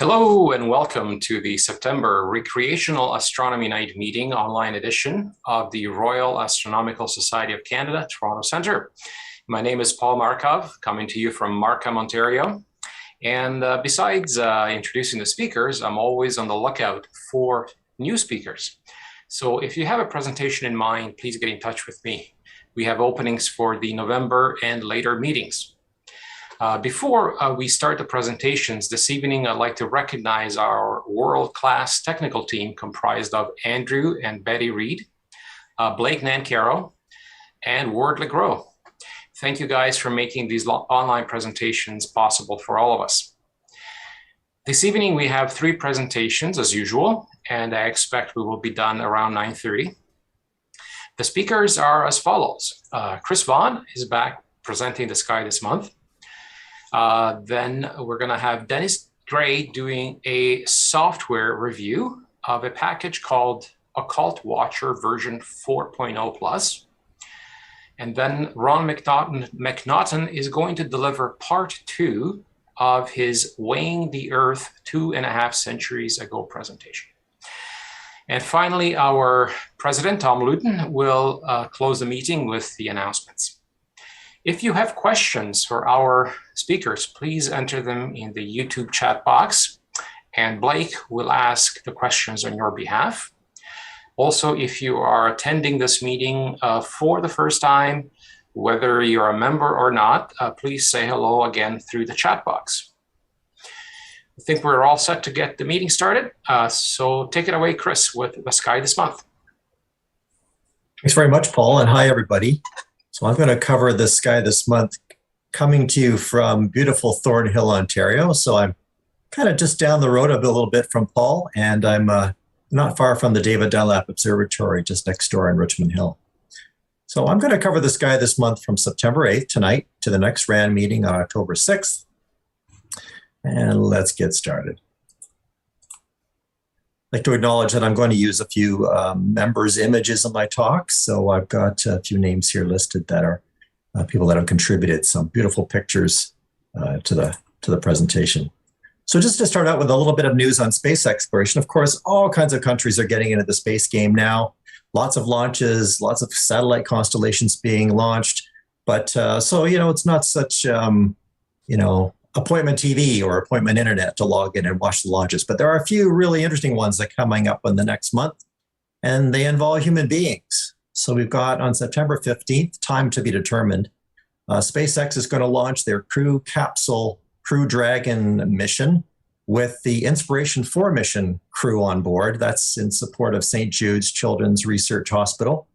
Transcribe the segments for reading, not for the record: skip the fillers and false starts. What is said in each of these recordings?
Hello and welcome to the September Recreational Astronomy Night Meeting online edition of the Royal Astronomical Society of Canada, Toronto Centre. My name is Paul Markov, coming to you from Markham, Ontario. And besides introducing the speakers, I'm always on the lookout for new speakers. So if you have a presentation in mind, please get in touch with me. We have openings for the November and later meetings. Before we start the presentations this evening, I'd like to recognize our world-class technical team comprised of Andrew and Betty Reed, Blake Nancaro, and Ward LeGros. Thank you guys for making these online presentations possible for all of us. This evening we have 3 presentations as usual, and I expect we will be done around 9:30. The speakers are as follows. Chris Vaughan is back presenting the sky this month. Then we're going to have Denis Grey doing a software review of a package called Occult Watcher version 4.0 plus. And then Ron Macnaughton is going to deliver part 2 of his Weighing the Earth 2.5 centuries ago presentation. And finally, our president, Tom Luton, will close the meeting with the announcements. If you have questions for our speakers, please enter them in the YouTube chat box, and Blake will ask the questions on your behalf. Also, if you are attending this meeting for the first time, whether you're a member or not, please say hello again through the chat box. I think we're all set to get the meeting started. So take it away, Chris, with the sky this month. Thanks very much, Paul, and hi, everybody. So I'm going to cover the sky this month, coming to you from beautiful Thornhill, Ontario. So I'm kind of just down the road a little bit from Paul, and I'm not far from the David Dunlap Observatory, just next door in Richmond Hill. So I'm going to cover the sky this month from September 8th tonight to the next RAN meeting on October 6th. And let's get started. I'd like to acknowledge that I'm going to use a few members' images in my talk. So I've got a few names here listed that are people that have contributed some beautiful pictures to the presentation. So just to start out with a little bit of news on space exploration, of course, all kinds of countries are getting into the space game now. Lots of launches, lots of satellite constellations being launched. But so, it's not such, appointment TV or appointment internet to log in and watch the launches. But there are a few really interesting ones that are coming up in the next month, and they involve human beings. So we've got on September 15th, time to be determined, SpaceX is going to launch their Crew Capsule Crew Dragon mission with the Inspiration 4 mission crew on board. That's in support of St. Jude's Children's Research Hospital.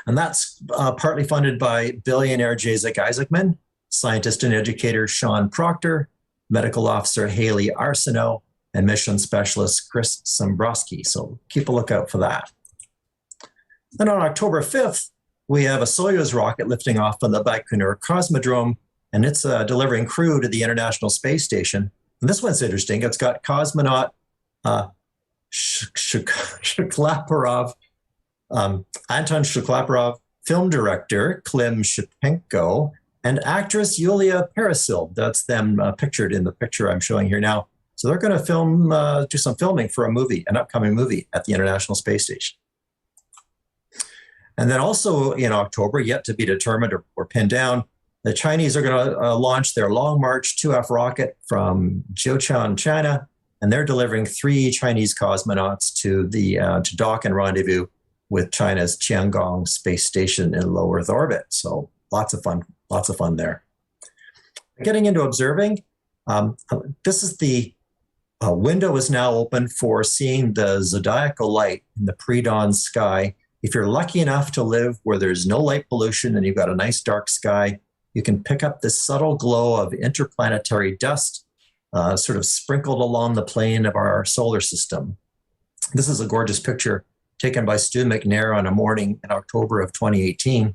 And that's partly funded by billionaire Jacek Isaacman, scientist and educator Sean Proctor, medical officer Haley Arsenault, and mission specialist Chris Sombrowski. So keep a lookout for that. Then on October 5th, we have a Soyuz rocket lifting off from the Baikonur Cosmodrome, and it's delivering crew to the International Space Station. And this one's interesting. It's got cosmonaut Shklaparov, Anton Shklaparov, film director Klim Shipenko, and actress Yulia Perisil. That's them pictured in the picture I'm showing here now. So they're going to do some filming for a movie, an upcoming movie at the International Space Station. And then also in October, yet to be determined or pinned down, the Chinese are going to launch their Long March 2F rocket from Jiuquan, China, and they're delivering 3 Chinese cosmonauts to dock and rendezvous with China's Tiangong space station in low Earth orbit. So lots of fun there. Getting into observing, this is the window is now open for seeing the zodiacal light in the pre-dawn sky. If you're lucky enough to live where there's no light pollution and you've got a nice dark sky, you can pick up this subtle glow of interplanetary dust sort of sprinkled along the plane of our solar system. This is a gorgeous picture taken by Stu McNair on a morning in October of 2018.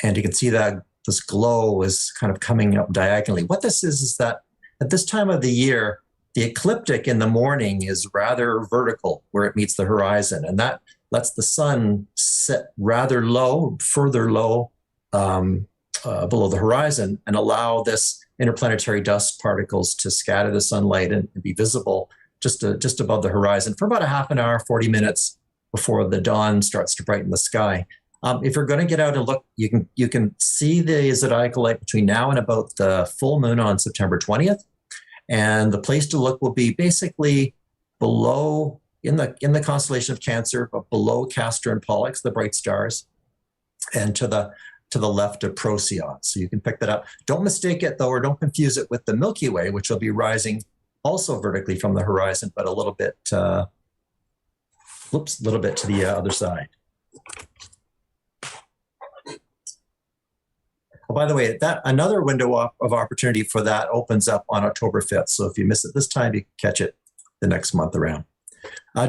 And you can see that this glow is kind of coming up diagonally. What this is that at this time of the year, the ecliptic in the morning is rather vertical where it meets the horizon. And that lets the sun set rather low, further low below the horizon and allow this interplanetary dust particles to scatter the sunlight and be visible just above the horizon for about a half an hour, 40 minutes before the dawn starts to brighten the sky. If you're going to get out and look, you can see the zodiacal light between now and about the full moon on September 20th. And the place to look will be basically below, in the constellation of Cancer, but below Castor and Pollux, the bright stars, and to the left of Procyon. So you can pick that up. Don't mistake it, though, or don't confuse it with the Milky Way, which will be rising also vertically from the horizon, but a little bit, a little bit to the other side. Oh, by the way, another window of opportunity for that opens up on October 5th. So if you miss it this time, you can catch it the next month around.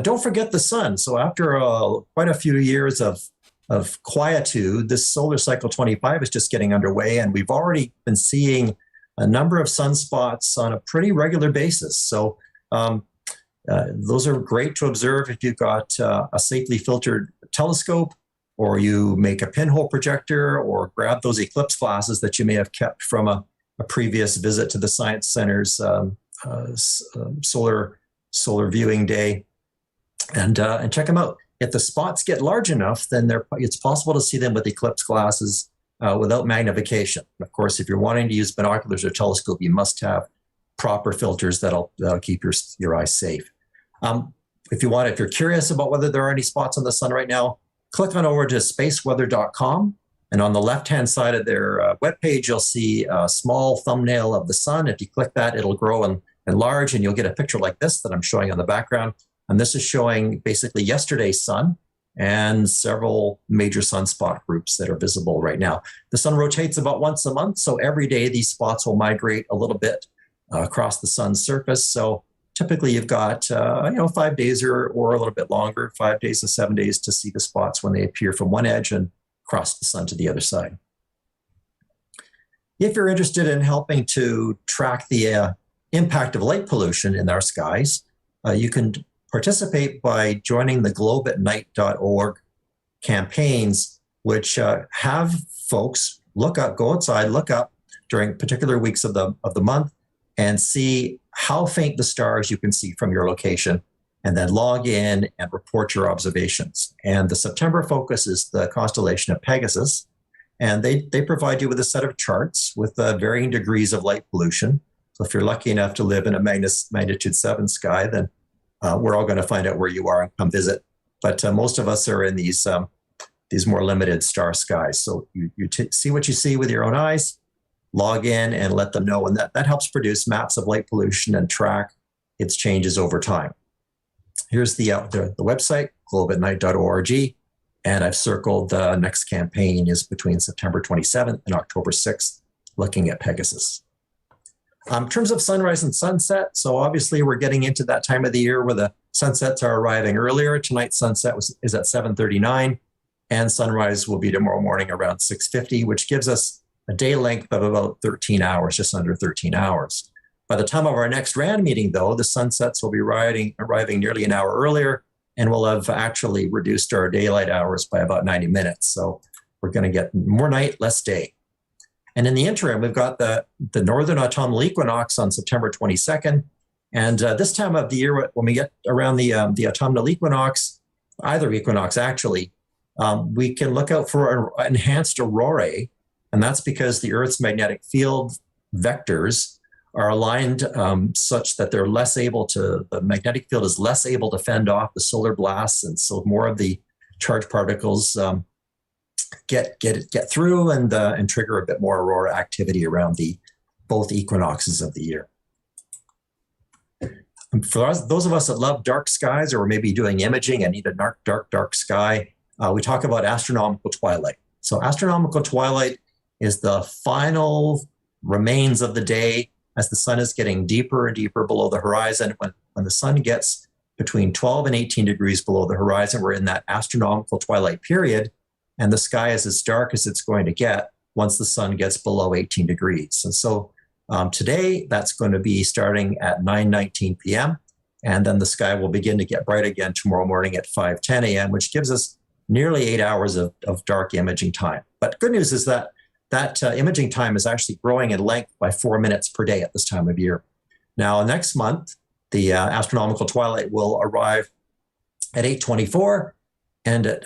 Don't forget the sun. So after quite a few years of quietude, this solar cycle 25 is just getting underway, and we've already been seeing a number of sunspots on a pretty regular basis. So those are great to observe if you've got a safely filtered telescope, or you make a pinhole projector, or grab those eclipse glasses that you may have kept from a previous visit to the Science Center's solar viewing day, and check them out. If the spots get large enough, then it's possible to see them with eclipse glasses without magnification. Of course, if you're wanting to use binoculars or telescope, you must have proper filters that'll keep your eyes safe. If you're curious about whether there are any spots on the sun right now, click on over to spaceweather.com, and on the left-hand side of their webpage, you'll see a small thumbnail of the sun. If you click that, it'll grow and enlarge, and you'll get a picture like this that I'm showing on the background. And this is showing basically yesterday's sun and several major sunspot groups that are visible right now. The sun rotates about once a month, so every day these spots will migrate a little bit across the sun's surface. So typically you've got 5 days or a little bit longer, 5 days to 7 days to see the spots when they appear from one edge and cross the sun to the other side. If you're interested in helping to track the impact of light pollution in our skies, you can participate by joining the globeatnight.org campaigns, which have folks go outside, look up during particular weeks of the month, and see how faint the stars you can see from your location, and then log in and report your observations. And the September focus is the constellation of Pegasus, and they provide you with a set of charts with varying degrees of light pollution. So if you're lucky enough to live in a magnitude 7 sky, then we're all going to find out where you are and come visit. But most of us are in these more limited star skies. So you see what you see with your own eyes, log in and let them know. And that helps produce maps of light pollution and track its changes over time. Here's the website, globeatnight.org. And I've circled the next campaign is between September 27th and October 6th, looking at Pegasus. In terms of sunrise and sunset, so obviously we're getting into that time of the year where the sunsets are arriving earlier. Tonight's sunset is at 7:39, and sunrise will be tomorrow morning around 6:50, which gives us a day length of about 13 hours, just under 13 hours. By the time of our next RAND meeting, though, the sunsets will be arriving nearly an hour earlier, and we'll have actually reduced our daylight hours by about 90 minutes. So we're going to get more night, less day. And in the interim, we've got the northern autumnal equinox on September 22nd. And this time of the year, when we get around the autumnal equinox, either equinox actually, we can look out for enhanced aurorae. And that's because the Earth's magnetic field vectors are aligned such that the magnetic field is less able to fend off the solar blasts. And so more of the charged particles get through and trigger a bit more aurora activity around both equinoxes of the year. For those of us that love dark skies, or maybe doing imaging and need a dark sky, we talk about astronomical twilight. So astronomical twilight is the final remains of the day as the sun is getting deeper and deeper below the horizon. When the sun gets between 12 and 18 degrees below the horizon, we're in that astronomical twilight period. And the sky is as dark as it's going to get once the sun gets below 18 degrees. And so today, that's going to be starting at 9:19 p.m. And then the sky will begin to get bright again tomorrow morning at 5:10 a.m., which gives us nearly 8 hours of dark imaging time. But good news is that that imaging time is actually growing in length by 4 minutes per day at this time of year. Now, next month, the astronomical twilight will arrive at 8:24 and at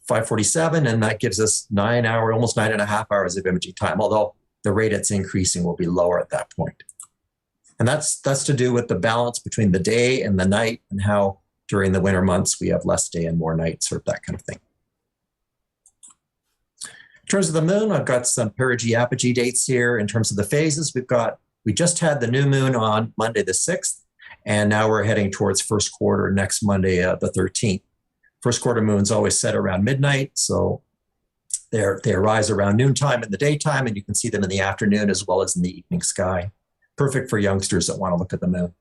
5:47, and that gives us almost 9.5 hours of imaging time, although the rate it's increasing will be lower at that point. And that's to do with the balance between the day and the night, and how during the winter months we have less day and more night, sort of that kind of thing. In terms of the moon, I've got some perigee-apogee dates here. In terms of the phases, we just had the new moon on Monday the 6th, and now we're heading towards first quarter next Monday, the 13th. First quarter moons always set around midnight, so they arise around noontime in the daytime, and you can see them in the afternoon as well as in the evening sky. Perfect for youngsters that want to look at the moon.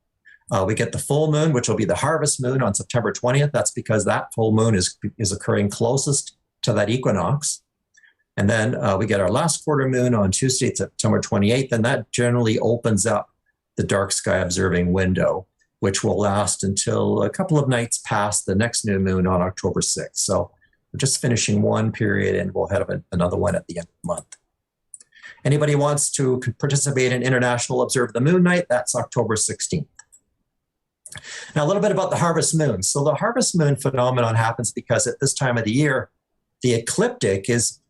We get the full moon, which will be the harvest moon on September 20th. That's because that full moon is occurring closest to that equinox. And then we get our last quarter moon on Tuesday, September 28th, and that generally opens up the dark sky observing window, which will last until a couple of nights past the next new moon on October 6th. So we're just finishing one period, and we'll have another one at the end of the month. Anybody wants to participate in International Observe the Moon Night, that's October 16th. Now, a little bit about the harvest moon. So the harvest moon phenomenon happens because at this time of the year, the ecliptic is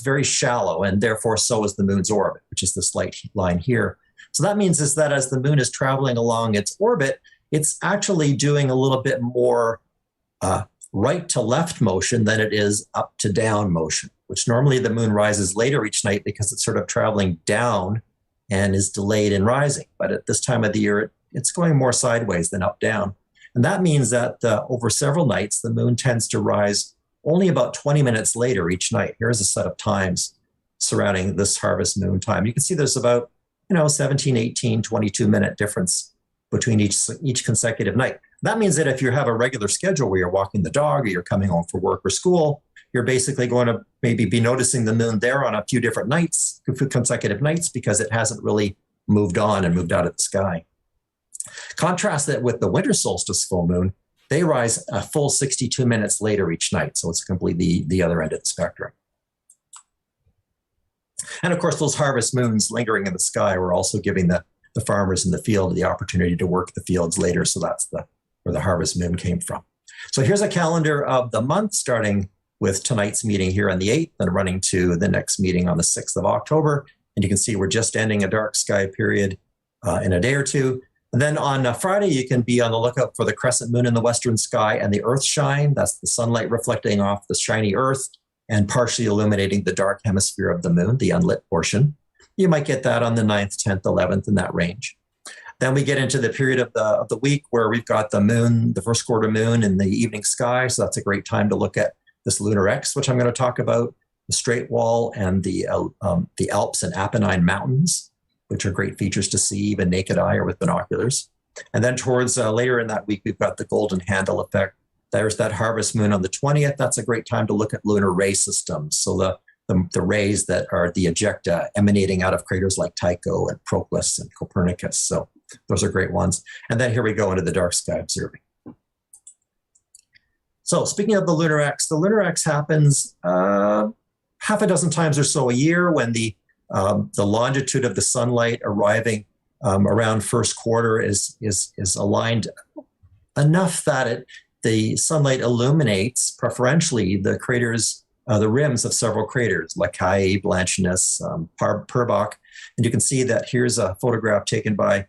very shallow, and therefore so is the moon's orbit, which is this light line here. So that means is that as the moon is traveling along its orbit, it's actually doing a little bit more right to left motion than it is up to down motion, which normally the moon rises later each night because it's sort of traveling down and is delayed in rising. But at this time of the year, it's going more sideways than up down. And that means that over several nights, the moon tends to rise only about 20 minutes later each night. Here's a set of times surrounding this harvest moon time. You can see there's about 17, 18, 22-minute difference between each consecutive night. That means that if you have a regular schedule where you're walking the dog or you're coming home for work or school, you're basically going to maybe be noticing the moon there on a few different nights, consecutive nights, because it hasn't really moved on and moved out of the sky. Contrast that with the winter solstice full moon. They rise a full 62 minutes later each night, so it's completely the other end of the spectrum. And of course, those harvest moons lingering in the sky were also giving the farmers in the field the opportunity to work the fields later, so that's where the harvest moon came from. So here's a calendar of the month, starting with tonight's meeting here on the 8th and running to the next meeting on the 6th of October. And you can see we're just ending a dark sky period in a day or two. And then on Friday, you can be on the lookout for the crescent moon in the western sky and the earth shine. That's the sunlight reflecting off the shiny earth and partially illuminating the dark hemisphere of the moon, the unlit portion. You might get that on the 9th, 10th, 11th, in that range. Then we get into the period of the week where we've got the moon, the first quarter moon in the evening sky. So that's a great time to look at this Lunar X, which I'm going to talk about, the Straight Wall and the Alps and Apennine Mountains, which are great features to see even naked eye or with binoculars. And then towards later in that week, we've got the golden handle effect. There's that harvest moon on the 20th. That's a great time to look at lunar ray systems. So the rays that are the ejecta emanating out of craters like Tycho and Proclus and Copernicus. So those are great ones. And then here we go into the dark sky observing. So speaking of the Lunar X happens half a dozen times or so a year when the longitude of the sunlight arriving around first quarter is aligned enough that the sunlight illuminates preferentially the craters, the rims of several craters, Lacaille, Blanchinus, Purbach. And you can see that here's a photograph taken by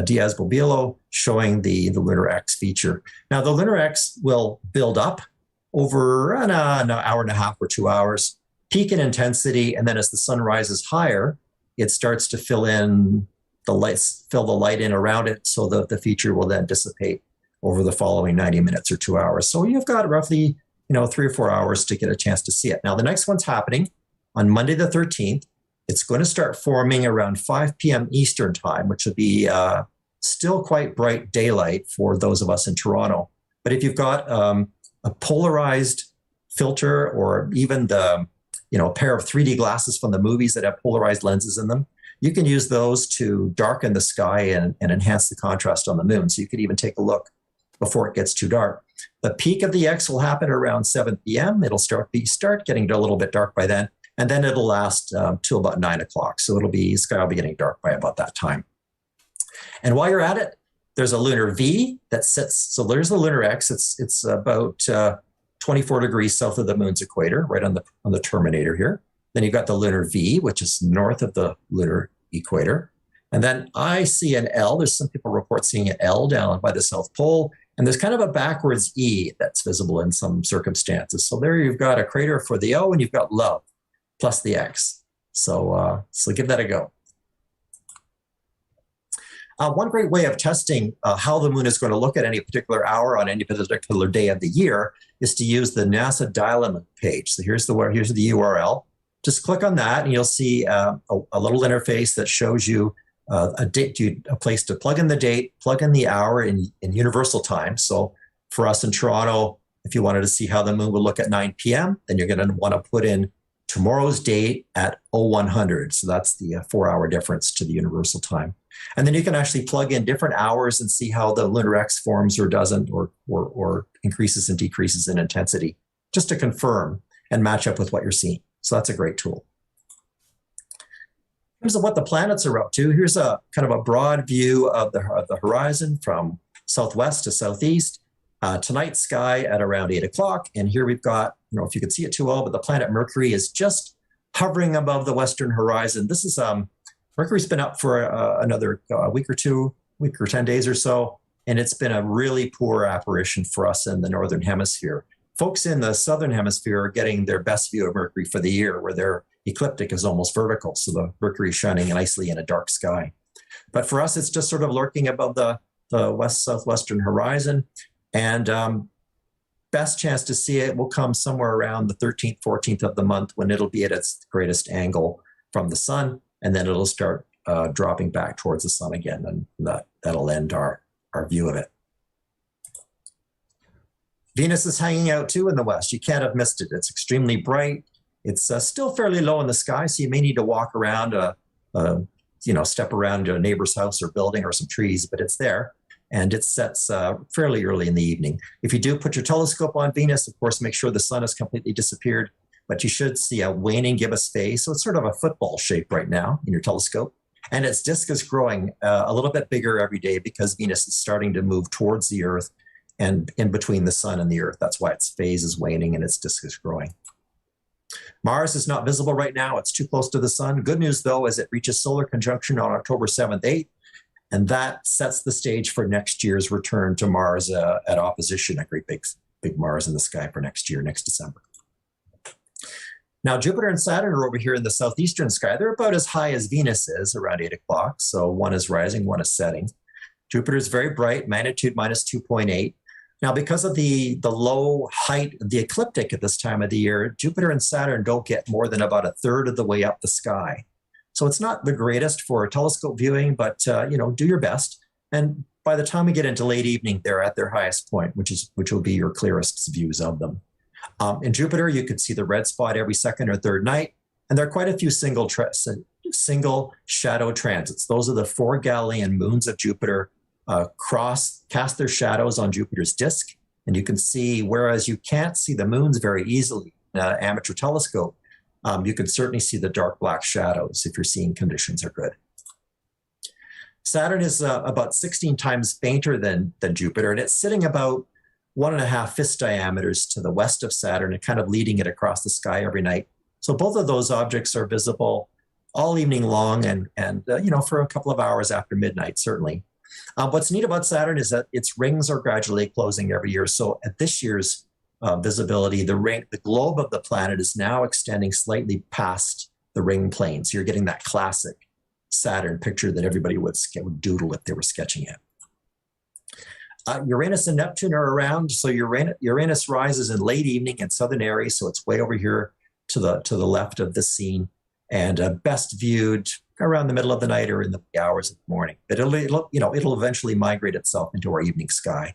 Diaz-Bobillo showing the Lunar X feature. Now, the Lunar X will build up over an hour and a half or 2 hours, peak in intensity, and then as the sun rises higher, it starts to fill the light in around it, so that the feature will then dissipate over the following 90 minutes or 2 hours. So you've got roughly 3 or 4 hours to get a chance to see it. Now, the next one's happening on Monday the 13th. It's going to start forming around 5 p.m. Eastern time, which would be still quite bright daylight for those of us in Toronto. But if you've got a polarized filter or even a pair of 3D glasses from the movies that have polarized lenses in them, you can use those to darken the sky and enhance the contrast on the moon. So you could even take a look before it gets too dark. The peak of the X will happen around 7 p.m. It'll start getting a little bit dark by then. And then it'll last till about 9 o'clock. So the sky will be getting dark by about that time. And while you're at it, there's a lunar V that sits. So there's the Lunar X. It's about 24 degrees south of the moon's equator, right on the terminator here. Then you've got the lunar V, which is north of the lunar equator. And then I see an L. There's some people report seeing an L down by the South Pole. And there's kind of a backwards E that's visible in some circumstances. So there you've got a crater for the O, and you've got love plus the X. So give that a go. One great way of testing how the moon is going to look at any particular hour on any particular day of the year is to use the NASA Dialem page. So here's the URL. Just click on that, and you'll see a little interface that shows you a place to plug in the date, plug in the hour in universal time. So for us in Toronto, if you wanted to see how the moon will look at 9 p.m., then you're going to want to put in tomorrow's date at 0100. So that's the 4-hour difference to the universal time. And then you can actually plug in different hours and see how the Lunar X forms or doesn't, or increases and decreases in intensity, just to confirm and match up with what you're seeing. So that's a great tool. In terms of what the planets are up to, here's a kind of a broad view of the horizon from southwest to southeast. Tonight's sky at around 8 o'clock. And here we've got, I don't know if you can see it too well, but the planet Mercury is just hovering above the western horizon. This is, Mercury's been up for another week or 10 days or so. And it's been a really poor apparition for us in the northern hemisphere. Folks in the southern hemisphere are getting their best view of Mercury for the year, where their ecliptic is almost vertical. So the Mercury is shining nicely in a dark sky. But for us, it's just sort of lurking above the southwestern horizon. And best chance to see it will come somewhere around the 13th, 14th of the month, when it'll be at its greatest angle from the sun. And then it'll start dropping back towards the sun again. And that'll end our view of it. Venus is hanging out too in the west. You can't have missed it. It's extremely bright. It's still fairly low in the sky, so you may need to walk around, step around a neighbor's house or building or some trees, but it's there. And it sets fairly early in the evening. If you do put your telescope on Venus, of course, make sure the sun has completely disappeared, but you should see a waning gibbous phase. So it's sort of a football shape right now in your telescope. And its disk is growing a little bit bigger every day because Venus is starting to move towards the Earth and in between the sun and the Earth. That's why its phase is waning and its disk is growing. Mars is not visible right now. It's too close to the sun. Good news, though, is it reaches solar conjunction on October 7th, 8th. And that sets the stage for next year's return to Mars at opposition, a great big Mars in the sky for next year, next December. Now, Jupiter and Saturn are over here in the southeastern sky. They're about as high as Venus is, around 8 o'clock. So one is rising, one is setting. Jupiter is very bright, magnitude minus 2.8. Now, because of the low height of the ecliptic at this time of the year, Jupiter and Saturn don't get more than about a third of the way up the sky. So it's not the greatest for telescope viewing, but do your best. And by the time we get into late evening, they're at their highest point, which will be your clearest views of them. In Jupiter, you could see the red spot every second or third night, and there are quite a few single shadow transits. Those are the 4 Galilean moons of Jupiter cast their shadows on Jupiter's disk, and you can see, whereas you can't see the moons very easily in an amateur telescope, you can certainly see the dark black shadows if your seeing conditions are good. Saturn is about 16 times fainter than Jupiter, and it's sitting about 1.5 fist diameters to the west of Saturn and kind of leading it across the sky every night. So both of those objects are visible all evening long and for a couple of hours after midnight, certainly. What's neat about Saturn is that its rings are gradually closing every year. So at this year's visibility, the globe of the planet is now extending slightly past the ring plane. So you're getting that classic Saturn picture that everybody would doodle if they were sketching it. Uranus and Neptune are around. So Uranus rises in late evening in southern Aries. So it's way over here to the left of the scene, and best viewed around the middle of the night or in the hours of the morning. But it'll eventually migrate itself into our evening sky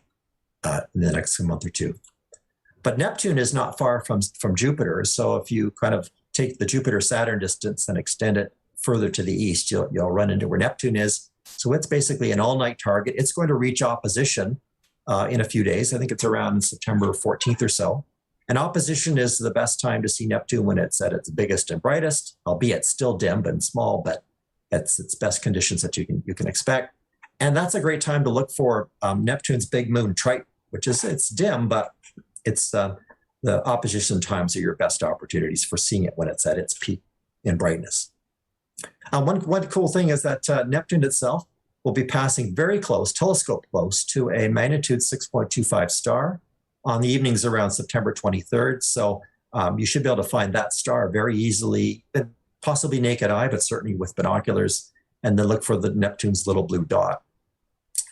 in the next month or two. But Neptune is not far from Jupiter. So if you kind of take the Jupiter-Saturn distance and extend it further to the east, you'll run into where Neptune is. So it's basically an all-night target. It's going to reach opposition in a few days. I think it's around September 14th or so. And opposition is the best time to see Neptune when it's at its biggest and brightest, albeit still dim and small, but it's its best conditions that you can expect. And that's a great time to look for Neptune's big moon Triton, which is, it's dim, but it's the opposition times are your best opportunities for seeing it when it's at its peak in brightness. One cool thing is that Neptune itself will be passing very close, telescope close, to a magnitude 6.25 star on the evenings around September 23rd. So you should be able to find that star very easily, possibly naked eye, but certainly with binoculars, and then look for the Neptune's little blue dot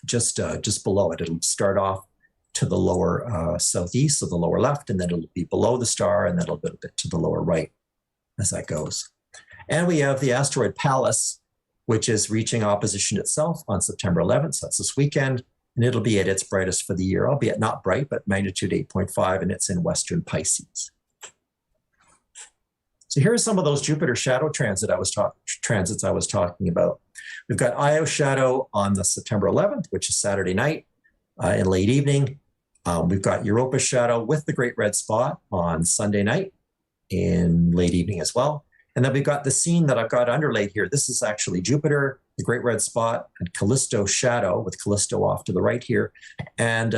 just below it. It'll start off to the lower southeast, so the lower left, and then it'll be below the star, and then it'll be a bit to the lower right as that goes. And we have the asteroid Pallas, which is reaching opposition itself on September 11th. So that's this weekend, and it'll be at its brightest for the year, albeit not bright, but magnitude 8.5, and it's in western Pisces. So here are some of those Jupiter shadow transits I was talking about. We've got Io shadow on the September 11th, which is Saturday night in late evening. We've got Europa shadow with the Great Red Spot on Sunday night in late evening as well. And then we've got the scene that I've got underlaid here. This is actually Jupiter, the Great Red Spot, and Callisto shadow, with Callisto off to the right here. And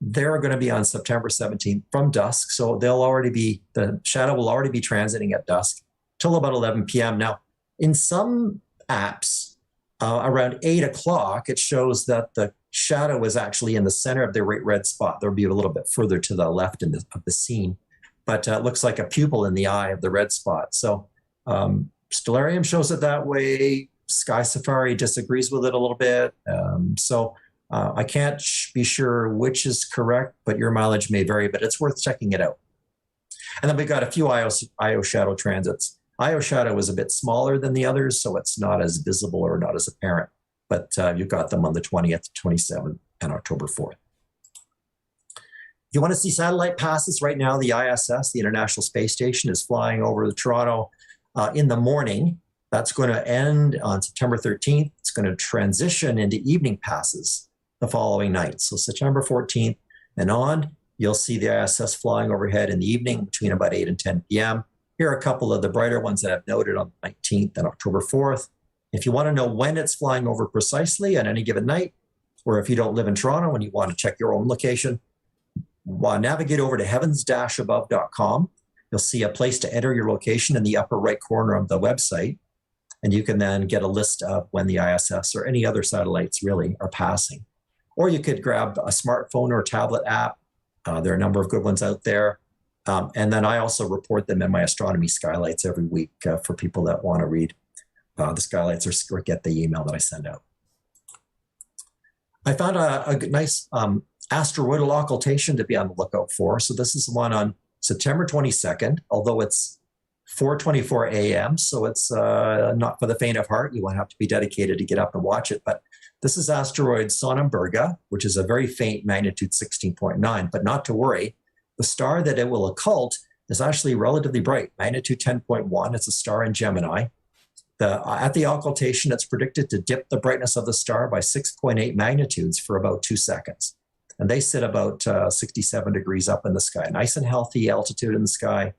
they're going to be on September 17th from dusk. So the shadow will already be transiting at dusk till about 11 p.m. Now, in some apps, around 8 o'clock, it shows that the shadow is actually in the center of the Great Red Spot. There'll be a little bit further to the left of the scene, but it looks like a pupil in the eye of the red spot. So Stellarium shows it that way. Sky Safari disagrees with it a little bit. I can't be sure which is correct, but your mileage may vary, but it's worth checking it out. And then we've got a few Io shadow transits. Io shadow is a bit smaller than the others, so it's not as visible or not as apparent, but you've got them on the 20th, 27th, and October 4th. If you want to see satellite passes, right now the ISS, the International Space Station, is flying over Toronto in the morning. That's going to end on September 13th. It's going to transition into evening passes the following night. So September 14th and on, you'll see the ISS flying overhead in the evening between about 8 and 10 p.m. Here are a couple of the brighter ones that I've noted on the 19th and October 4th. If you want to know when it's flying over precisely on any given night, or if you don't live in Toronto and you want to check your own location, navigate over to heavens-above.com. You'll see a place to enter your location in the upper right corner of the website. And you can then get a list of when the ISS or any other satellites really are passing. Or you could grab a smartphone or tablet app. There are a number of good ones out there. And then I also report them in my astronomy skylights every week for people that want to read the skylights or get the email that I send out. I found a nice asteroidal occultation to be on the lookout for. So this is the one on September 22nd, although it's 4:24 a.m., so it's not for the faint of heart. You won't have to be dedicated to get up and watch it. But this is asteroid Sonnenberger, which is a very faint magnitude 16.9. But not to worry, the star that it will occult is actually relatively bright, magnitude 10.1. It's a star in Gemini. At the occultation, it's predicted to dip the brightness of the star by 6.8 magnitudes for about 2 seconds. And they sit about 67 degrees up in the sky, nice and healthy altitude in the sky.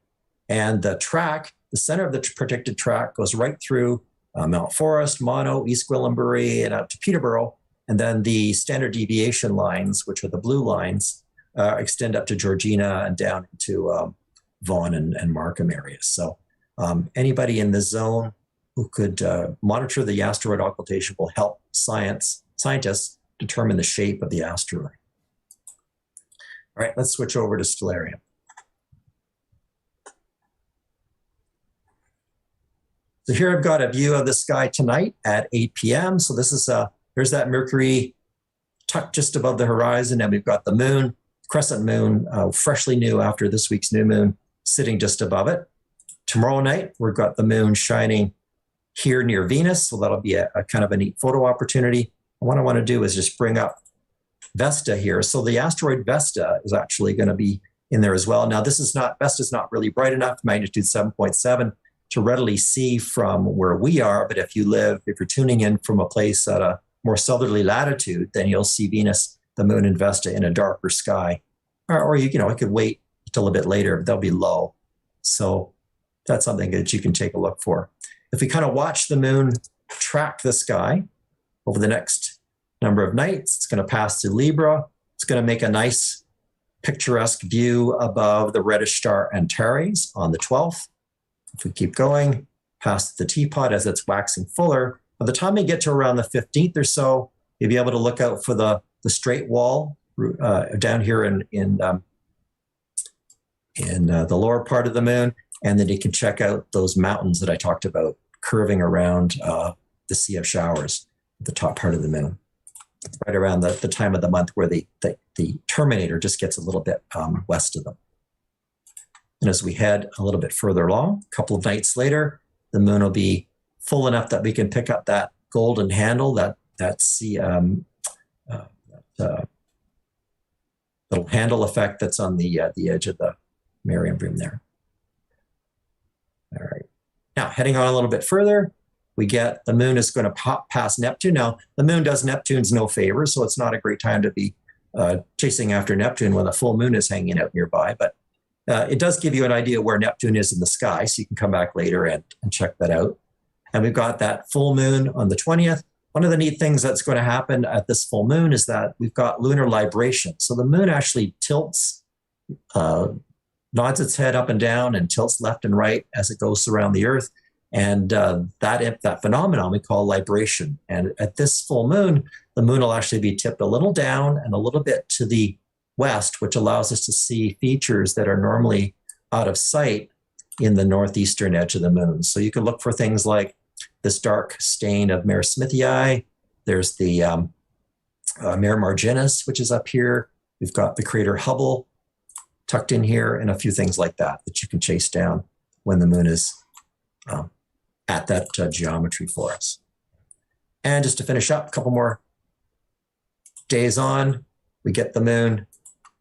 And the track, the center of the predicted track, goes right through Mount Forest, Mono, East Gwillimbury, and out to Peterborough. And then the standard deviation lines, which are the blue lines, extend up to Georgina and down into Vaughan and Markham areas. So anybody in the zone who could monitor the asteroid occultation will help scientists determine the shape of the asteroid. All right, let's switch over to Stellarium. So here I've got a view of the sky tonight at 8 p.m. So this is there's that Mercury tucked just above the horizon, and we've got the moon, crescent moon, freshly new after this week's new moon, sitting just above it. Tomorrow night, we've got the moon shining here near Venus, so that'll be a kind of a neat photo opportunity. And what I want to do is just bring up Vesta here. So the asteroid Vesta is actually going to be in there as well. Now, Vesta's not really bright enough, magnitude 7.7. to readily see from where we are. But if you're tuning in from a place at a more southerly latitude, then you'll see Venus, the moon, and Vesta in a darker sky. Or you could wait till a bit later, they'll be low. So that's something that you can take a look for. If we kind of watch the moon track the sky over the next number of nights, it's going to pass through Libra. It's going to make a nice picturesque view above the reddish star Antares on the 12th. If we keep going past the teapot as it's waxing fuller, by the time we get to around the 15th or so, you'll be able to look out for the straight wall down here in the lower part of the moon. And then you can check out those mountains that I talked about curving around the Sea of Showers, the top part of the moon. Right around the time of the month where the terminator just gets a little bit west of them. And as we head a little bit further along, a couple of nights later, the moon will be full enough that we can pick up that golden handle, that little handle effect that's on the edge of the Meridian beam there. All right. Now, heading on a little bit further, we get the moon is going to pop past Neptune. Now, the moon does Neptune's no favor, so it's not a great time to be chasing after Neptune when the full moon is hanging out nearby. But it does give you an idea where Neptune is in the sky, so you can come back later and check that out. And we've got that full moon on the 20th. One of the neat things that's going to happen at this full moon is that we've got lunar libration. So the moon actually tilts, nods its head up and down and tilts left and right as it goes around the Earth. And that phenomenon we call libration. And at this full moon, the moon will actually be tipped a little down and a little bit to the west, which allows us to see features that are normally out of sight in the northeastern edge of the moon. So you can look for things like this dark stain of Mare Smithii. There's the Mare Marginis, which is up here. We've got the crater Hubble tucked in here, and a few things like that you can chase down when the moon is at that geometry for us. And just to finish up, a couple more days on, we get the moon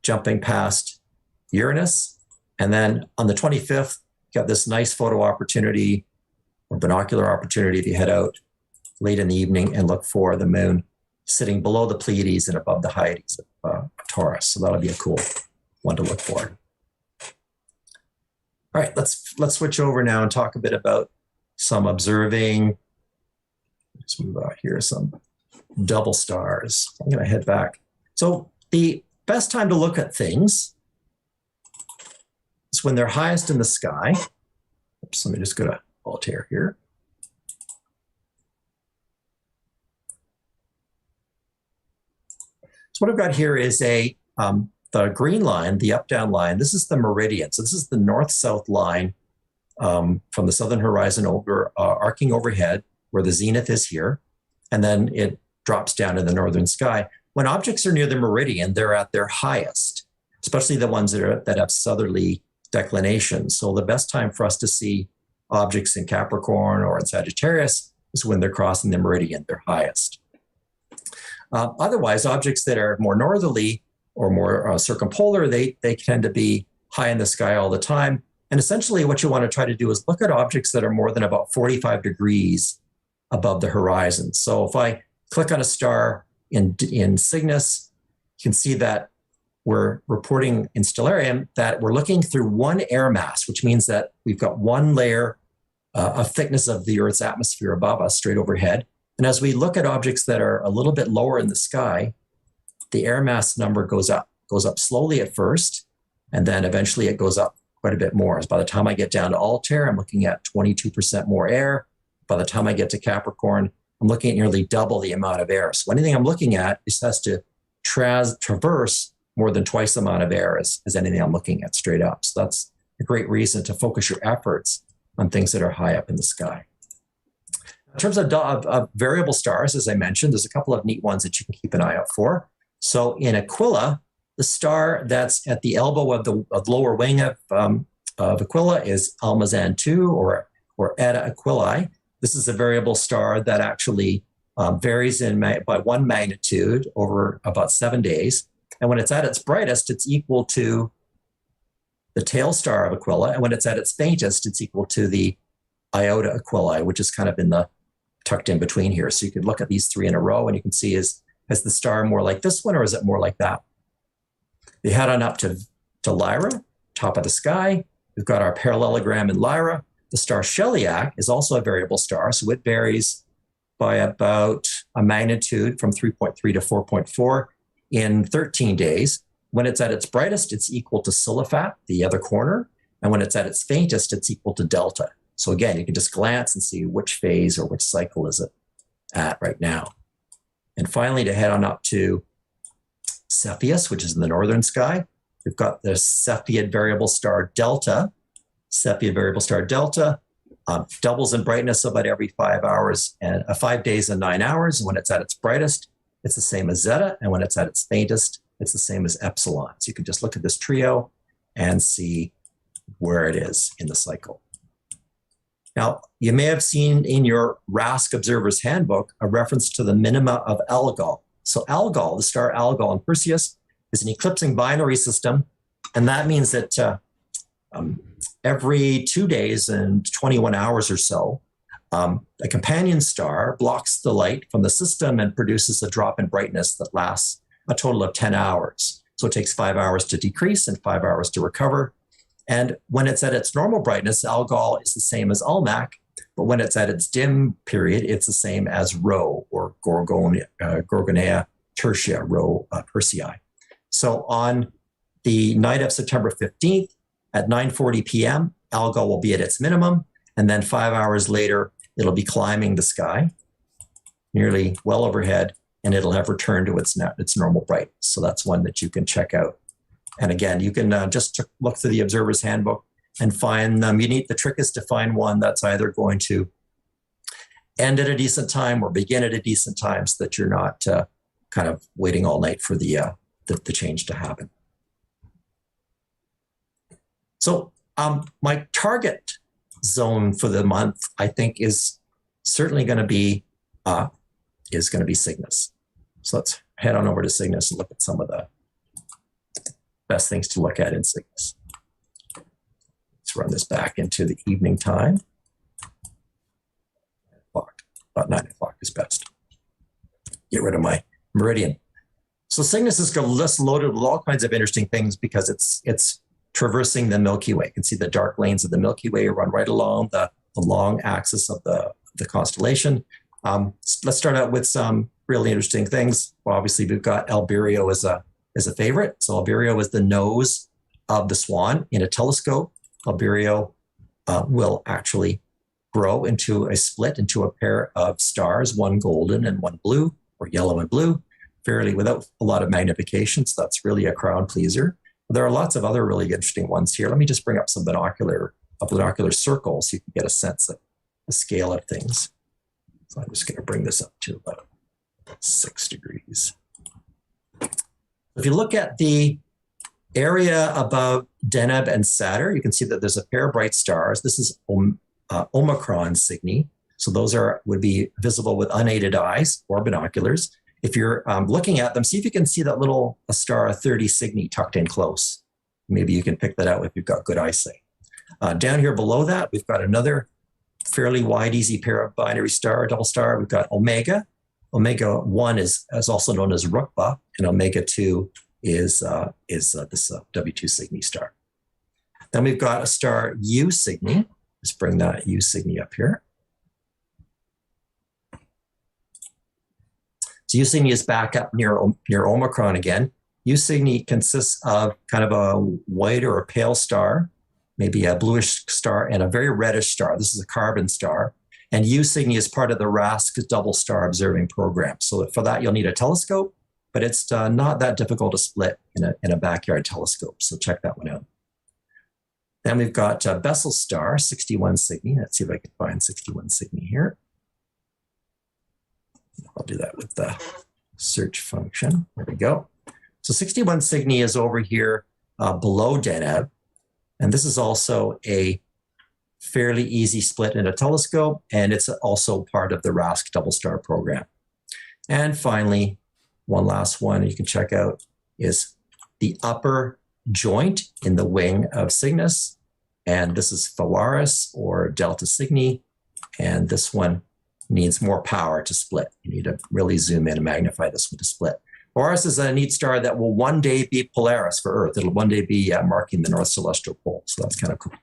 jumping past Uranus. And then on the 25th, got this nice photo opportunity or binocular opportunity to head out late in the evening and look for the moon sitting below the Pleiades and above the Hyades of Taurus. So that'll be a cool one to look for. All right, let's switch over now and talk a bit about some observing. Let's move out here, some double stars. I'm going to head back. So the best time to look at things is when they're highest in the sky. Oops, let me just go to Voltaire here. So what I've got here is the green line, the up-down line. This is the meridian. So this is the north-south line from the southern horizon over, arcing overhead, where the zenith is here, and then it drops down in the northern sky. When objects are near the meridian, they're at their highest, especially the ones that have southerly declinations. So the best time for us to see objects in Capricorn or in Sagittarius is when they're crossing the meridian, they're highest. Otherwise, objects that are more northerly or more circumpolar, they tend to be high in the sky all the time. And essentially what you want to try to do is look at objects that are more than about 45 degrees above the horizon. So if I click on a star in Cygnus, you can see that we're reporting in Stellarium that we're looking through one air mass, which means that we've got one layer of thickness of the Earth's atmosphere above us, straight overhead. And as we look at objects that are a little bit lower in the sky, the air mass number goes up slowly at first, and then eventually it goes up quite a bit more. As by the time I get down to Altair, I'm looking at 22% more air. By the time I get to Capricorn, I'm looking at nearly double the amount of air. So anything I'm looking at just has to traverse more than twice the amount of air as anything I'm looking at straight up. So that's a great reason to focus your efforts on things that are high up in the sky. In terms of variable stars, as I mentioned, there's a couple of neat ones that you can keep an eye out for. So in Aquila, the star that's at the elbow of the lower wing of Aquila is Almazan II or Eta Aquilae. This is a variable star that actually varies by one magnitude over about 7 days. And when it's at its brightest, it's equal to the tail star of Aquila. And when it's at its faintest, it's equal to the Iota Aquilae, which is kind of tucked in between here. So you could look at these three in a row and you can see, is the star more like this one or is it more like that? They head on up to Lyra, top of the sky. We've got our parallelogram in Lyra. The star Shelliac is also a variable star, so it varies by about a magnitude from 3.3 to 4.4 in 13 days. When it's at its brightest, it's equal to Siliphat, the other corner. And when it's at its faintest, it's equal to delta. So again, you can just glance and see which phase or which cycle is it at right now. And finally, to head on up to Cepheus, which is in the northern sky, we've got the Cepheid variable star Delta. Cepheid variable star Delta doubles in brightness about every 5 hours and 5 days and 9 hours. And when it's at its brightest, it's the same as Zeta. And when it's at its faintest, it's the same as Epsilon. So you can just look at this trio and see where it is in the cycle. Now, you may have seen in your RASC Observer's Handbook a reference to the minima of Algol. So Algol, the star Algol in Perseus, is an eclipsing binary system. And that means that every 2 days and 21 hours or so, a companion star blocks the light from the system and produces a drop in brightness that lasts a total of 10 hours. So it takes 5 hours to decrease and 5 hours to recover. And when it's at its normal brightness, Algol is the same as Almach, but when it's at its dim period, it's the same as Rho, or Gorgonea tertia, Rho Persei. So on the night of September 15th at 9:40 p.m., Algol will be at its minimum, and then 5 hours later, it'll be climbing the sky, nearly well overhead, and it'll have returned to its normal brightness. So that's one that you can check out. And again, you can just look through the Observer's Handbook and find, the trick is to find one that's either going to end at a decent time or begin at a decent time so that you're not kind of waiting all night for the change to happen. So my target zone for the month, I think, is certainly going to be Cygnus. So let's head on over to Cygnus and look at some of the best things to look at in Cygnus. Let's run this back into the evening time. About 9 o'clock is best. Get rid of my Meridian. So Cygnus is just loaded with all kinds of interesting things because it's traversing the Milky Way. You can see the dark lanes of the Milky Way run right along the long axis of the constellation. Let's start out with some really interesting things. Well, obviously, we've got Albireo as a favorite. So Albireo is the nose of the swan. In a telescope, Albireo will actually grow into a pair of stars, one golden and one blue, or yellow and blue, fairly without a lot of magnification. So that's really a crowd pleaser. There are lots of other really interesting ones here. Let me just bring up some binocular circles so you can get a sense of the scale of things. So I'm just going to bring this up to about 6 degrees. If you look at the area above Deneb and Saturn, you can see that there's a pair of bright stars. This is Omicron Cygni. So those would be visible with unaided eyes or binoculars. If you're looking at them, see if you can see that little star 30 Cygni tucked in close. Maybe you can pick that out if you've got good eyesight. Down here below that, we've got another fairly wide, easy pair of binary star, double star. We've got Omega. Omega 1 is also known as Rukba, and Omega 2 is this W2 Cygni star. Then we've got a star U Cygni. Let's bring that U Cygni up here. So U Cygni is back up near Omicron again. U Cygni consists of kind of a white or a pale star, maybe a bluish star, and a very reddish star. This is a carbon star. And U Cygni is part of the RASC double star observing program. So for that, you'll need a telescope, but it's not that difficult to split in a backyard telescope. So check that one out. Then we've got Bessel star, 61 Cygni. Let's see if I can find 61 Cygni here. I'll do that with the search function. There we go. So 61 Cygni is over here below Deneb. And this is also a fairly easy split in a telescope, and it's also part of the RASC double star program. And finally, one last one you can check out is the upper joint in the wing of Cygnus. And this is Phawaris or Delta Cygni. And this one needs more power to split. You need to really zoom in and magnify this one to split. Boreas is a neat star that will one day be Polaris for Earth. It'll one day be marking the North Celestial Pole. So that's kind of cool.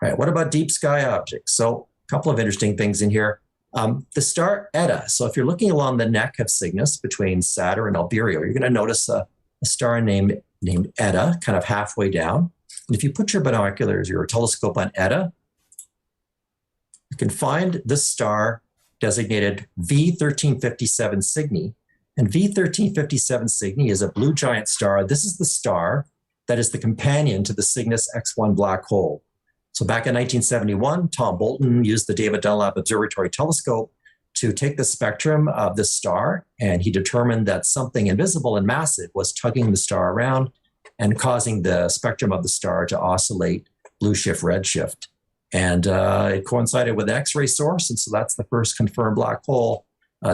All right, what about deep sky objects? So a couple of interesting things in here. The star Eta. So if you're looking along the neck of Cygnus between Saturn and Alberio, you're going to notice a star named Eta, kind of halfway down. And if you put your binoculars, your telescope on Eta, you can find this star designated V1357 Cygni. And V1357 Cygni is a blue giant star. This is the star that is the companion to the Cygnus X1 black hole. So back in 1971, Tom Bolton used the David Dunlap Observatory telescope to take the spectrum of this star, and he determined that something invisible and massive was tugging the star around and causing the spectrum of the star to oscillate blue shift, red shift. And it coincided with an X-ray source, and so that's the first confirmed black hole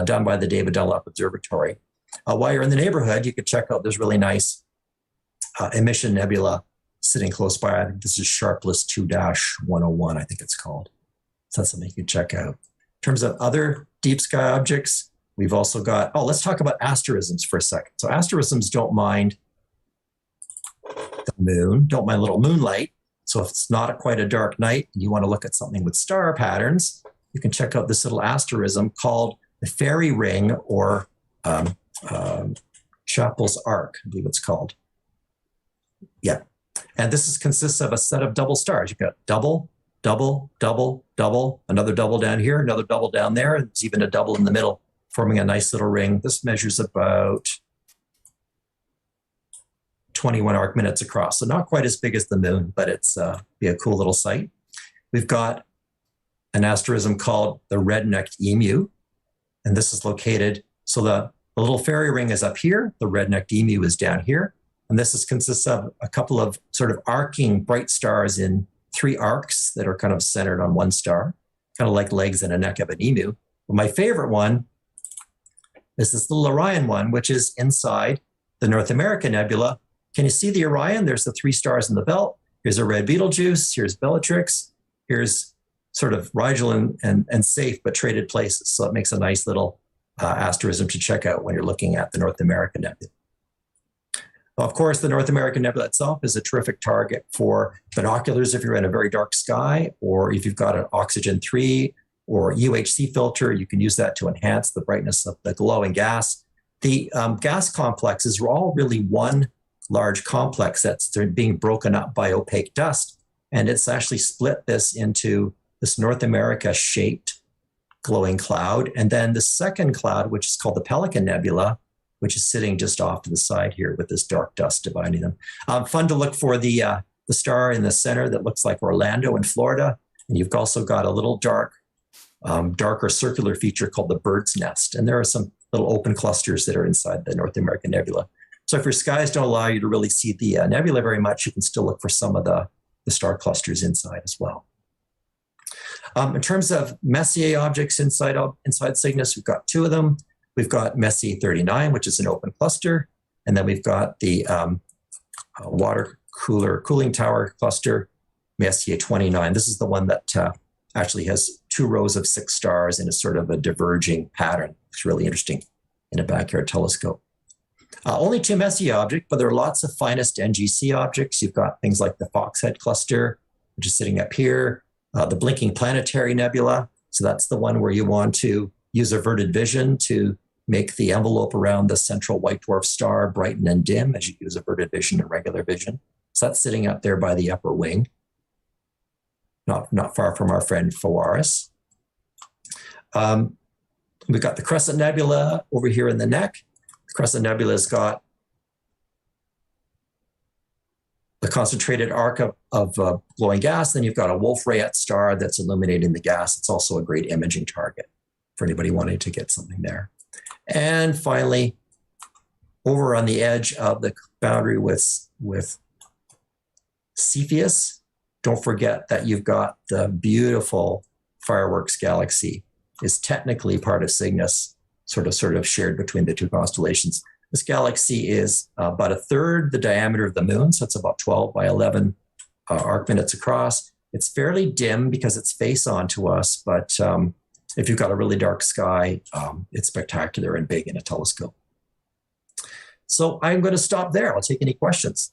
done by the David Dunlap Observatory. While you're in the neighborhood, you could check out this really nice emission nebula sitting close by. I think this is Sharpless 2-101, I think it's called. So that's something you can check out. In terms of other deep sky objects, we've also got, let's talk about asterisms for a second. So asterisms don't mind the moon, don't mind a little moonlight. So if it's not quite a dark night and you want to look at something with star patterns, you can check out this little asterism called the fairy ring, or Chappell's arc, I believe it's called. Yeah. And this consists of a set of double stars. You've got double, double, double, double, another double down here, another double down there. And there's even a double in the middle, forming a nice little ring. This measures about 21 arc minutes across. So not quite as big as the moon, but it's be a cool little sight. We've got an asterism called the red-necked emu. And this is located, so the little fairy ring is up here. The red-necked emu is down here. And this consists of a couple of sort of arcing bright stars in 3 arcs that are kind of centered on one star, kind of like legs and a neck of an emu. But my favorite one is this little Orion one, which is inside the North American Nebula. Can you see the Orion? There's the 3 stars in the belt. Here's a red Betelgeuse. Here's Bellatrix. Here's sort of Rigel and Safe, but traded places. So it makes a nice little asterism to check out when you're looking at the North American Nebula. Well, of course, the North American Nebula itself is a terrific target for binoculars if you're in a very dark sky, or if you've got an oxygen 3 or UHC filter, you can use that to enhance the brightness of the glowing gas. The gas complexes are all really one large complex that's being broken up by opaque dust. And it's actually split this into this North America shaped glowing cloud. And then the second cloud, which is called the Pelican Nebula, which is sitting just off to the side here with this dark dust dividing them. Fun to look for the star in the center that looks like Orlando in Florida. And you've also got a little darker circular feature called the Bird's Nest. And there are some little open clusters that are inside the North American Nebula. So if your skies don't allow you to really see the nebula very much, you can still look for some of the star clusters inside as well. In terms of Messier objects inside Cygnus, we've got 2 of them. We've got Messier 39, which is an open cluster. And then we've got the water cooling tower cluster, Messier 29. This is the one that actually has 2 rows of 6 stars in a sort of a diverging pattern. It's really interesting in a backyard telescope. Only 2 Messier objects, but there are lots of finest NGC objects. You've got things like the Foxhead cluster, which is sitting up here, the Blinking Planetary Nebula. So that's the one where you want to use averted vision to make the envelope around the central white dwarf star brighten and dim as you use averted vision and regular vision. So that's sitting up there by the upper wing, not far from our friend Polaris. We've got the Crescent Nebula over here in the neck. The Crescent Nebula's got the concentrated arc of glowing gas. Then you've got a Wolf-Rayet star that's illuminating the gas. It's also a great imaging target for anybody wanting to get something there. And finally, over on the edge of the boundary with Cepheus, don't forget that you've got the beautiful Fireworks Galaxy. Is technically part of Cygnus, sort of shared between the 2 constellations. This galaxy is about 1/3 the diameter of the moon, so it's about 12 by 11 arc minutes across. It's fairly dim because it's face on to us, but if you've got a really dark sky, it's spectacular and big in a telescope. So I'm going to stop there. I'll take any questions.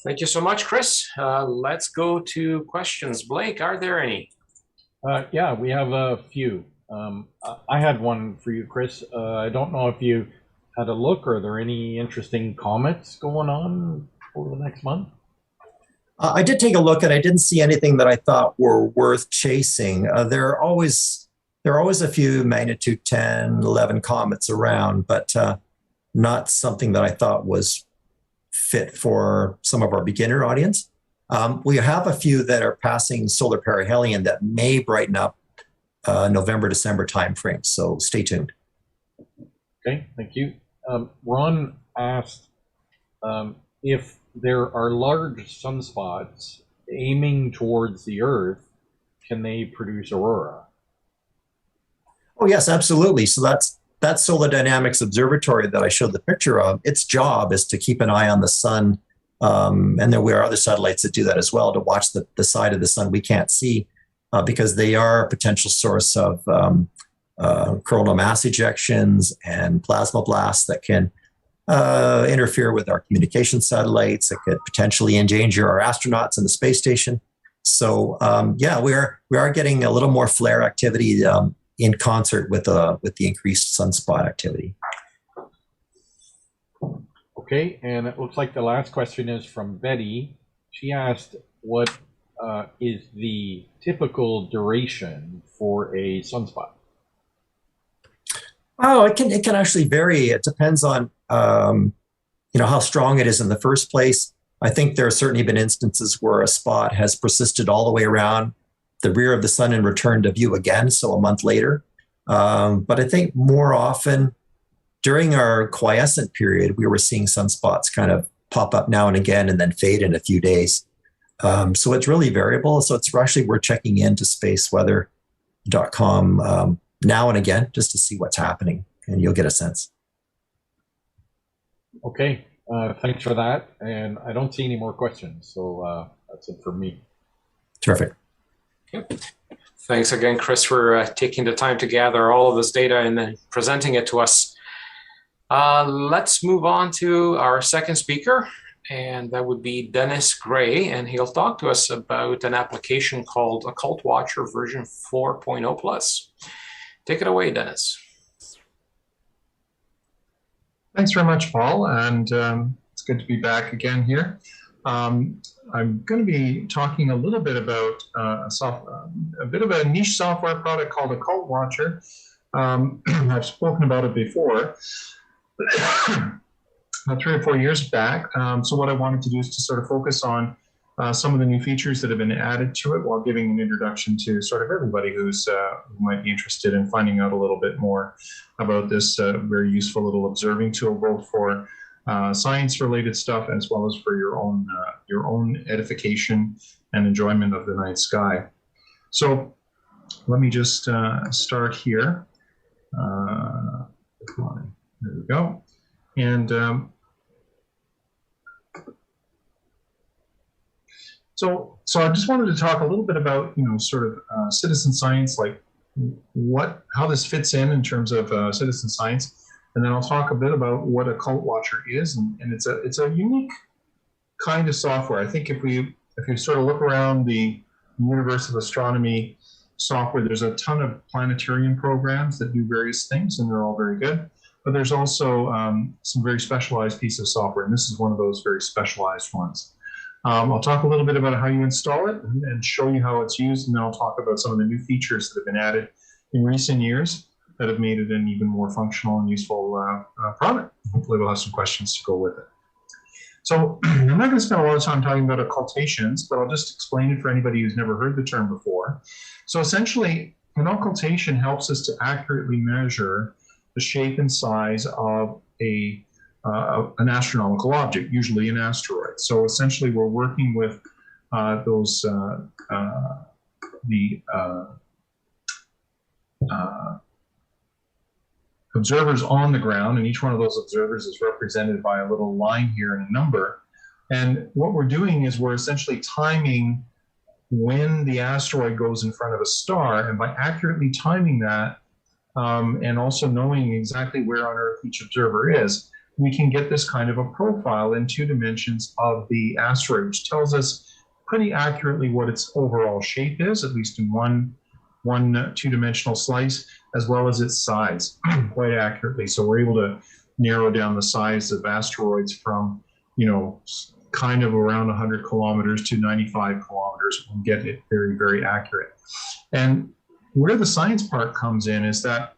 Thank you so much, Chris. Let's go to questions. Blake, are there any? Yeah, we have a few. I had one for you, Chris. I don't know if you had a look. Are there any interesting comets going on over the next month? I did take a look, and I didn't see anything that I thought were worth chasing. There are always a few magnitude 10, 11 comets around, but not something that I thought was fit for some of our beginner audience. We have a few that are passing solar perihelion that may brighten up November, December timeframe. So stay tuned. Okay, thank you. Ron asked if there are large sunspots aiming towards the Earth, can they produce aurora? Oh, yes, absolutely. So that Solar Dynamics Observatory that I showed the picture of, its job is to keep an eye on the sun. And there are other satellites that do that as well, to watch the side of the sun we can't see, because they are a potential source of coronal mass ejections and plasma blasts that can interfere with our communication satellites. It could potentially endanger our astronauts in the space station. So yeah, we are getting a little more flare activity in concert with the increased sunspot activity. Okay, and it looks like the last question is from Betty. She asked, what is the typical duration for a sunspot? Oh, it can actually vary. It depends on how strong it is in the first place. I think there have certainly been instances where a spot has persisted all the way around the rear of the sun and returned to view again, so a month later. But I think more often during our quiescent period, we were seeing sunspots kind of pop up now and again and then fade in a few days. So it's really variable. So it's actually, we're checking into spaceweather.com now and again just to see what's happening, and you'll get a sense. Okay, thanks for that. And I don't see any more questions, so that's it for me. Terrific. Yep. Thanks again, Chris, for taking the time to gather all of this data and then presenting it to us. Let's move on to our second speaker, and that would be Denis Grey, and he'll talk to us about an application called Occult Watcher version 4.0 plus. Take it away, Denis. Thanks very much, Paul, and it's good to be back again here. I'm going to be talking a little bit about a bit of a niche software product called Occult Watcher. I've spoken about it before, about 3 or 4 years back. So what I wanted to do is to sort of focus on some of the new features that have been added to it, while giving an introduction to sort of everybody who might be interested in finding out a little bit more about this very useful little observing tool, both for science-related stuff as well as for your own edification and enjoyment of the night sky. So let me just start here. There we go. And so I just wanted to talk a little bit about sort of citizen science, like how this fits in terms of citizen science. And then I'll talk a bit about what Occult Watcher is, and it's a unique kind of software. I think if you sort of look around the universe of astronomy software, there's a ton of planetarium programs that do various things, and they're all very good. But there's also some very specialized pieces of software, and this is one of those very specialized ones. I'll talk a little bit about how you install it and show you how it's used, and then I'll talk about some of the new features that have been added in recent years that have made it an even more functional and useful product. Hopefully we'll have some questions to go with it. So I'm not going to spend a lot of time talking about occultations, but I'll just explain it for anybody who's never heard the term before. So essentially, an occultation helps us to accurately measure the shape and size of an astronomical object, usually an asteroid. So essentially, we're working with observers on the ground, and each one of those observers is represented by a little line here and a number. And what we're doing is we're essentially timing when the asteroid goes in front of a star, and by accurately timing that, and also knowing exactly where on Earth each observer is, we can get this kind of a profile in 2 dimensions of the asteroid, which tells us pretty accurately what its overall shape is, at least in one 2-dimensional slice, as well as its size quite accurately. So we're able to narrow down the size of asteroids from, kind of around 100 kilometers to 95 kilometers and get it very, very accurate. And where the science part comes in is that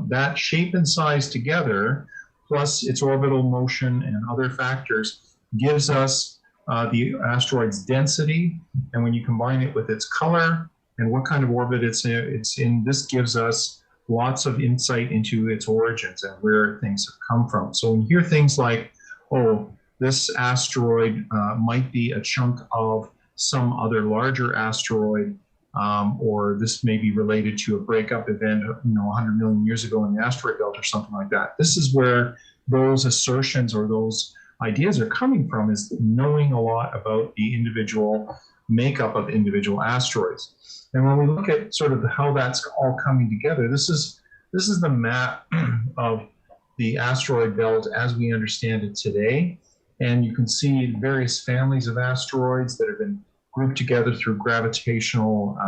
that shape and size together, plus its orbital motion and other factors, gives us the asteroid's density. And when you combine it with its color and what kind of orbit it's in, this gives us lots of insight into its origins and where things have come from. So when you hear things like, oh, this asteroid might be a chunk of some other larger asteroid, or this may be related to a breakup event, 100 million years ago in the asteroid belt or something like that. This is where those assertions or those ideas are coming from, is knowing a lot about the individual makeup of individual asteroids. And when we look at sort of how that's all coming together, this is the map of the asteroid belt as we understand it today. And you can see various families of asteroids that have been grouped together through gravitational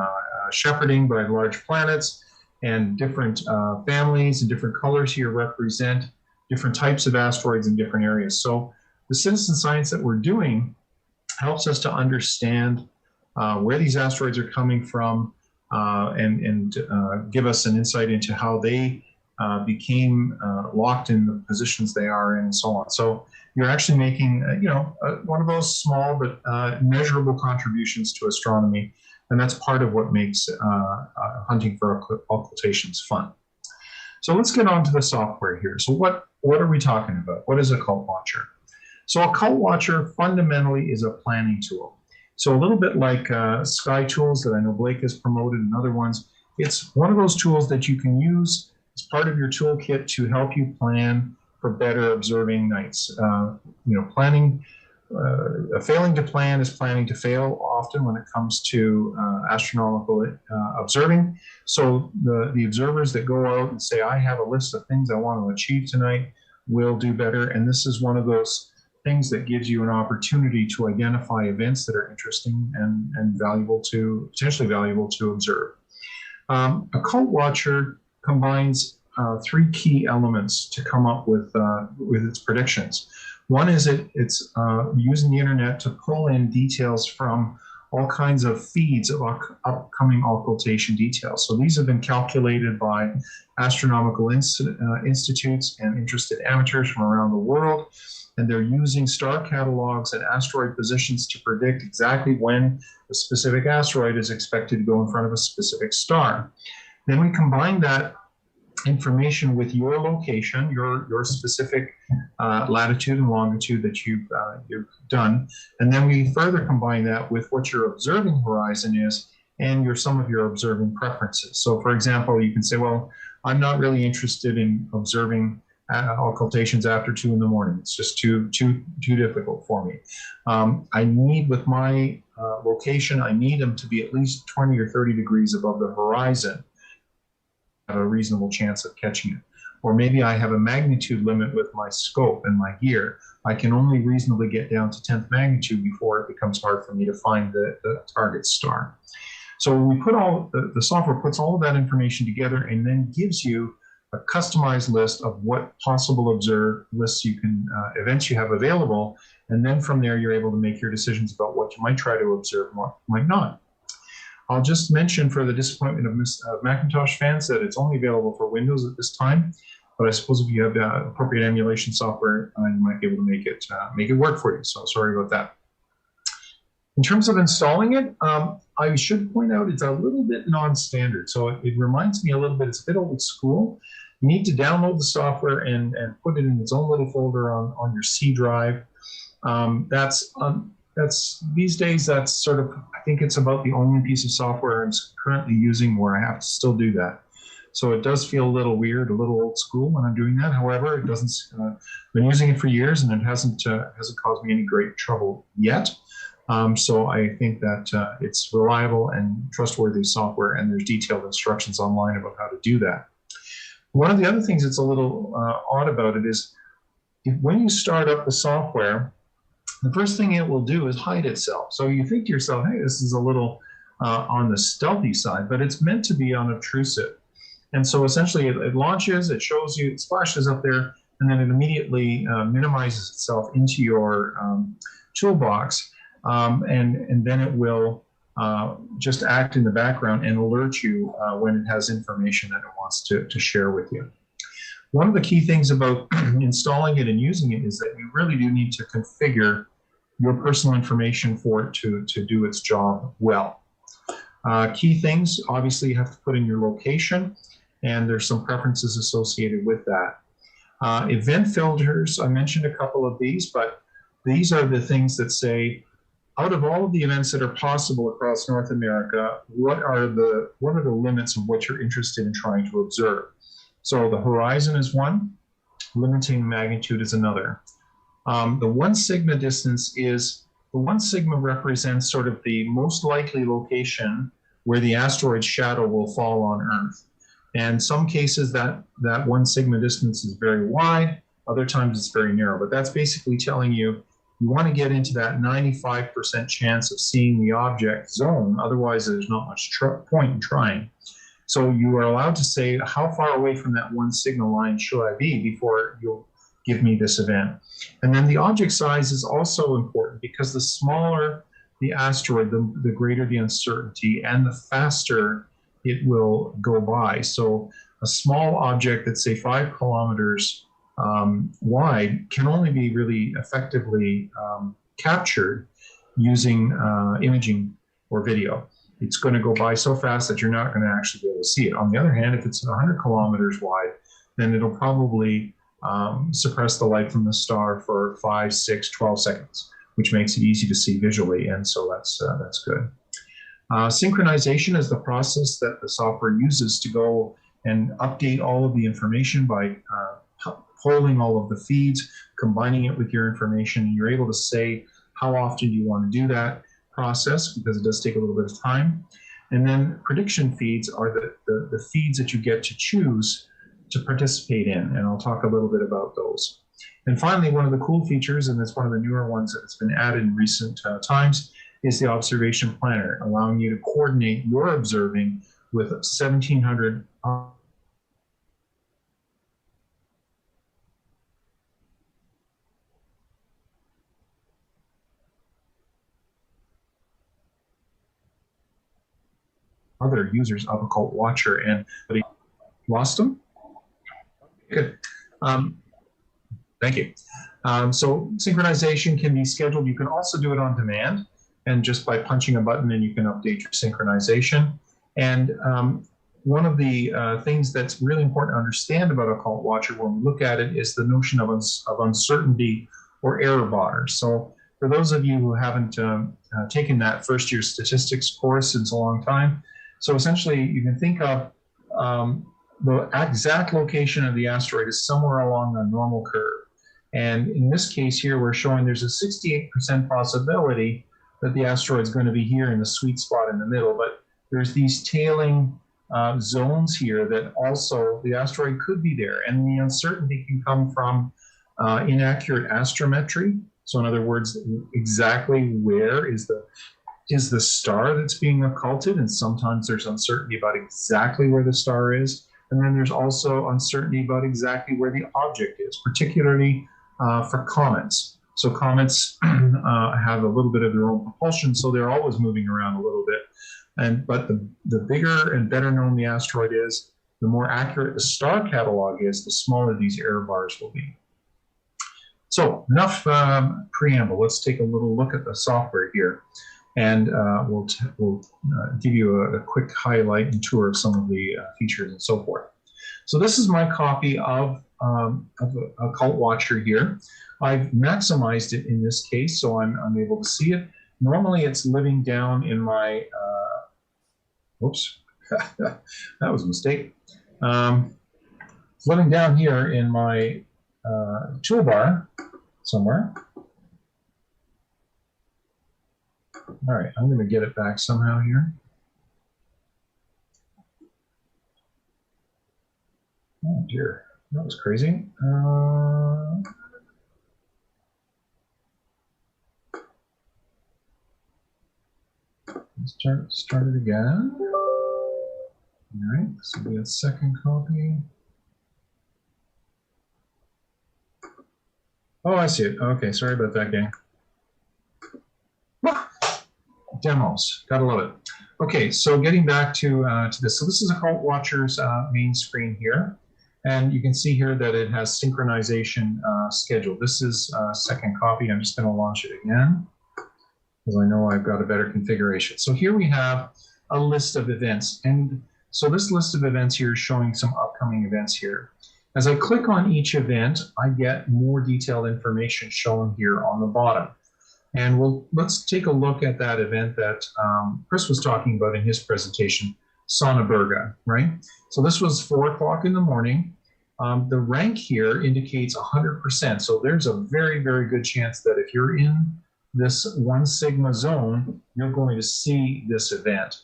shepherding by large planets, and different families and different colors here represent different types of asteroids in different areas. So the citizen science that we're doing helps us to understand where these asteroids are coming from, and give us an insight into how they became locked in the positions they are in, and so on. So you're actually making, one of those small but measurable contributions to astronomy, and that's part of what makes hunting for occultations fun. So let's get on to the software here. So what are we talking about? What is Occult Watcher? So Occult Watcher fundamentally is a planning tool. So a little bit like Sky Tools that I know Blake has promoted and other ones, it's one of those tools that you can use as part of your toolkit to help you plan for better observing nights. Planning, failing to plan is planning to fail often when it comes to astronomical observing. So the observers that go out and say, I have a list of things I want to achieve tonight, will do better. And this is one of those things that gives you an opportunity to identify events that are interesting and potentially valuable to observe. Occult Watcher combines 3 key elements to come up with its predictions. One is it's using the internet to pull in details from all kinds of feeds of upcoming occultation details. So these have been calculated by astronomical institutes and interested amateurs from around the world. And they're using star catalogs and asteroid positions to predict exactly when a specific asteroid is expected to go in front of a specific star. Then we combine that information with your location, your specific latitude and longitude that you've done, and then we further combine that with what your observing horizon is and some of your observing preferences. So, for example, you can say, well, I'm not really interested in observing occultations after 2 in the morning. It's just too difficult for me. I need, with my location, I need them to be at least 20 or 30 degrees above the horizon. Have a reasonable chance of catching it. Or maybe I have a magnitude limit with my scope and my gear. I can only reasonably get down to 10th magnitude before it becomes hard for me to find the target star. So we put the software puts all of that information together and then gives you a customized list of what possible events you have available. And then from there, you're able to make your decisions about what you might try to observe and what you might not. I'll just mention, for the disappointment of Macintosh fans, that it's only available for Windows at this time. But I suppose if you have appropriate emulation software, you might be able to make it work for you. So sorry about that. In terms of installing it, I should point out it's a little bit non-standard. So it reminds me a little bit, it's a bit old school. You need to download the software and put it in its own little folder on your C drive. These days, that's sort of, I think it's about the only piece of software I'm currently using where I have to still do that. So it does feel a little weird, a little old school when I'm doing that. However, it doesn't, I've been using it for years and it hasn't caused me any great trouble yet. So I think that it's reliable and trustworthy software, and there's detailed instructions online about how to do that. One of the other things that's a little odd about it is when you start up the software, the first thing it will do is hide itself. So you think to yourself, hey, this is a little on the stealthy side, but it's meant to be unobtrusive. And so essentially it launches, it shows you, it splashes up there, and then it immediately minimizes itself into your toolbox. And then it will just act in the background and alert you when it has information that it wants to share with you. One of the key things about installing it and using it is that you really do need to configure your personal information for it to do its job well. Key things, obviously, you have to put in your location, and there's some preferences associated with that. Event filters, I mentioned a couple of these, but these are the things that say, out of all of the events that are possible across North America, what are the limits of what you're interested in trying to observe? So the horizon is one, limiting magnitude is another. The 1 sigma distance is, the 1 sigma represents sort of the most likely location where the asteroid's shadow will fall on Earth. And some cases that 1 sigma distance is very wide, other times it's very narrow, but that's basically telling you you want to get into that 95% chance of seeing the object zone, otherwise there's not much point in trying. So you are allowed to say, how far away from that 1 sigma line should I be before you'll give me this event? And then the object size is also important, because the smaller the asteroid, the greater the uncertainty and the faster it will go by. So a small object that's, say, 5 kilometers wide can only be really effectively captured using imaging or video. It's going to go by so fast that you're not going to actually be able to see it. On the other hand, if it's 100 kilometers wide, then it'll probably suppress the light from the star for 5, 6, 12 seconds, which makes it easy to see visually, and so that's good. Synchronization is the process that the software uses to go and update all of the information by polling all of the feeds, combining it with your information, and you're able to say how often you want to do that process, because it does take a little bit of time. And then prediction feeds are the feeds that you get to choose to participate in, and I'll talk a little bit about those. And finally, one of the cool features, and it's one of the newer ones that's been added in recent times, is the observation planner, allowing you to coordinate your observing with 1,700 other users of Occult Watcher. And lost them? Good. Thank you. So synchronization can be scheduled. You can also do it on demand, and just by punching a button, and you can update your synchronization. And one of the things that's really important to understand about Occult Watcher when we look at it is the notion of uncertainty or error bars. So for those of you who haven't taken that first year statistics course in a long time, so essentially you can think of the exact location of the asteroid is somewhere along a normal curve. And in this case here, we're showing there's a 68% possibility that the asteroid is going to be here in the sweet spot in the middle, but there's these tailing zones here that also the asteroid could be there. And the uncertainty can come from inaccurate astrometry. So in other words, exactly where is the star that's being occulted, and sometimes there's uncertainty about exactly where the star is. And then there's also uncertainty about exactly where the object is, particularly for comets. So comets have a little bit of their own propulsion, so they're always moving around a little bit. But the bigger and better known the asteroid is, the more accurate the star catalog is, the smaller these error bars will be. So enough preamble. Let's take a little look at the software here. And we'll give you a quick highlight and tour of some of the features and so forth. So this is my copy of Occult Watcher here. I've maximized it in this case, so I'm able to see it. Normally it's living down in my, oops, that was a mistake. It's living down here in my toolbar somewhere. All right, I'm going to get it back somehow here. Oh dear, that was crazy. Let's start it again. All right, so we have second copy. Oh, I see it. Okay, sorry about that, gang. Demos, gotta love it. Okay, so getting back to this. So this is Occult Watcher's main screen here. And you can see here that it has synchronization scheduled. This is second copy. I'm just gonna launch it again, because I know I've got a better configuration. So here we have a list of events. And so this list of events here is showing some upcoming events here. As I click on each event, I get more detailed information shown here on the bottom. And let's take a look at that event that Chris was talking about in his presentation, Sonneberga, right? So this was 4 o'clock in the morning. The rank here indicates 100%. So there's a very, very good chance that if you're in this 1 sigma zone, you're going to see this event.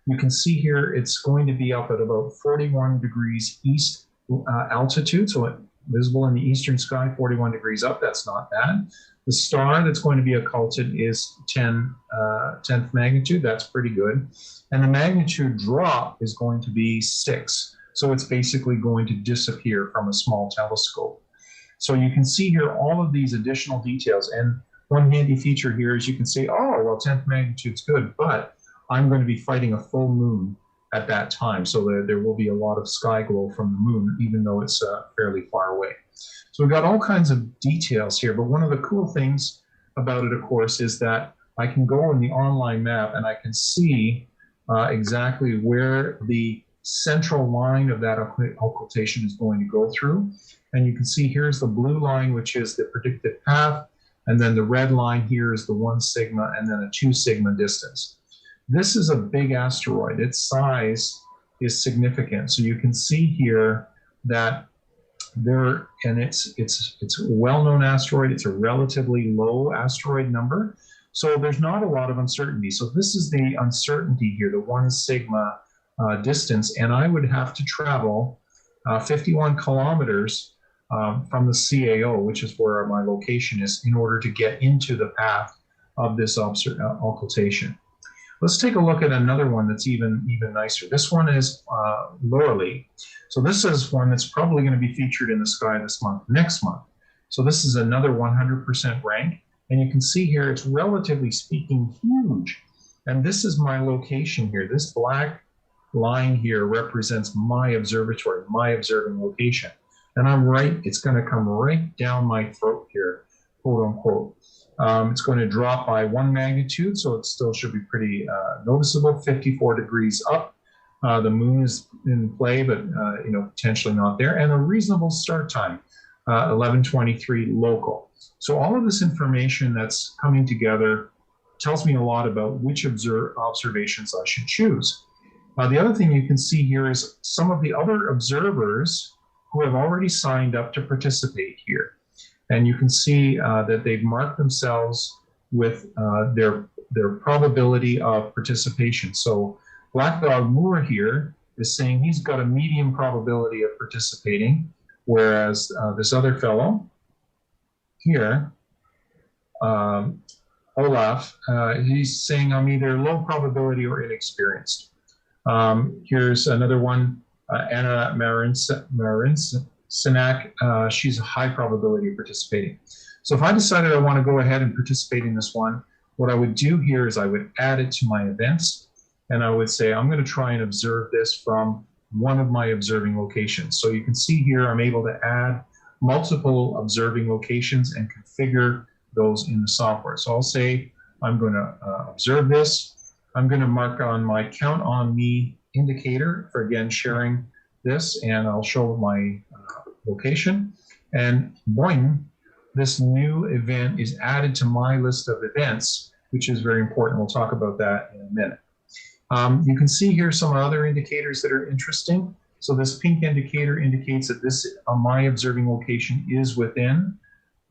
You can see here it's going to be up at about 41 degrees east altitude, so it's visible in the eastern sky, 41 degrees up. That's not bad. The star that's going to be occulted is 10th magnitude. That's pretty good. And the magnitude drop is going to be 6. So it's basically going to disappear from a small telescope. So you can see here all of these additional details. And one handy feature here is you can say, oh, well, 10th magnitude's good, but I'm going to be fighting a full moon at that time. So there will be a lot of sky glow from the moon, even though it's fairly far away. So we've got all kinds of details here, but one of the cool things about it, of course, is that I can go in the online map and I can see exactly where the central line of that occultation is going to go through. And you can see here's the blue line, which is the predicted path, and then the red line here is the 1 sigma and then a 2 sigma distance. This is a big asteroid. Its size is significant. So you can see here that it's a well-known asteroid. It's a relatively low asteroid number. So there's not a lot of uncertainty. So this is the uncertainty here, the 1 sigma distance. And I would have to travel 51 kilometers from the CAO, which is where my location is, in order to get into the path of this occultation. Let's take a look at another one that's even nicer. This one is Loreley. So this is one that's probably going to be featured in the sky next month. So this is another 100% rank. And you can see here, it's relatively speaking huge. And this is my location here. This black line here represents my observatory, my observing location. And it's going to come right down my throat here, quote unquote. It's going to drop by 1 magnitude, so it still should be pretty noticeable. 54 degrees up. The moon is in play, but potentially not there. And a reasonable start time, 11:23 local. So all of this information that's coming together tells me a lot about which observations I should choose. The other thing you can see here is some of the other observers who have already signed up to participate here. And you can see that they've marked themselves with their probability of participation. So Black Dog Moore here is saying he's got a medium probability of participating, whereas this other fellow here, Olaf, he's saying I'm either low probability or inexperienced. Here's another one, Anna Marincinak, she's a high probability of participating. So if I decided I want to go ahead and participate in this one, what I would do here is I would add it to my events, and I would say I'm going to try and observe this from one of my observing locations. So you can see here I'm able to add multiple observing locations and configure those in the software. So I'll say I'm going to observe this. I'm going to mark on my Count on Me indicator for, again, sharing this, and I'll show my location. And boing, this new event is added to my list of events, which is very important. We'll talk about that in a minute. You can see here some other indicators that are interesting. So this pink indicator indicates that this, my observing location, is within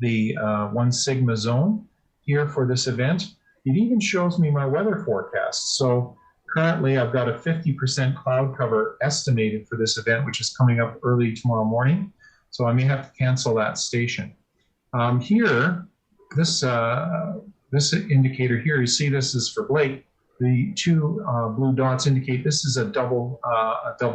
the 1 sigma zone here for this event. It even shows me my weather forecast. So currently I've got a 50% cloud cover estimated for this event, which is coming up early tomorrow morning. So I may have to cancel that station. Here, this indicator here, you see this is for Blake. The two blue dots indicate this is a double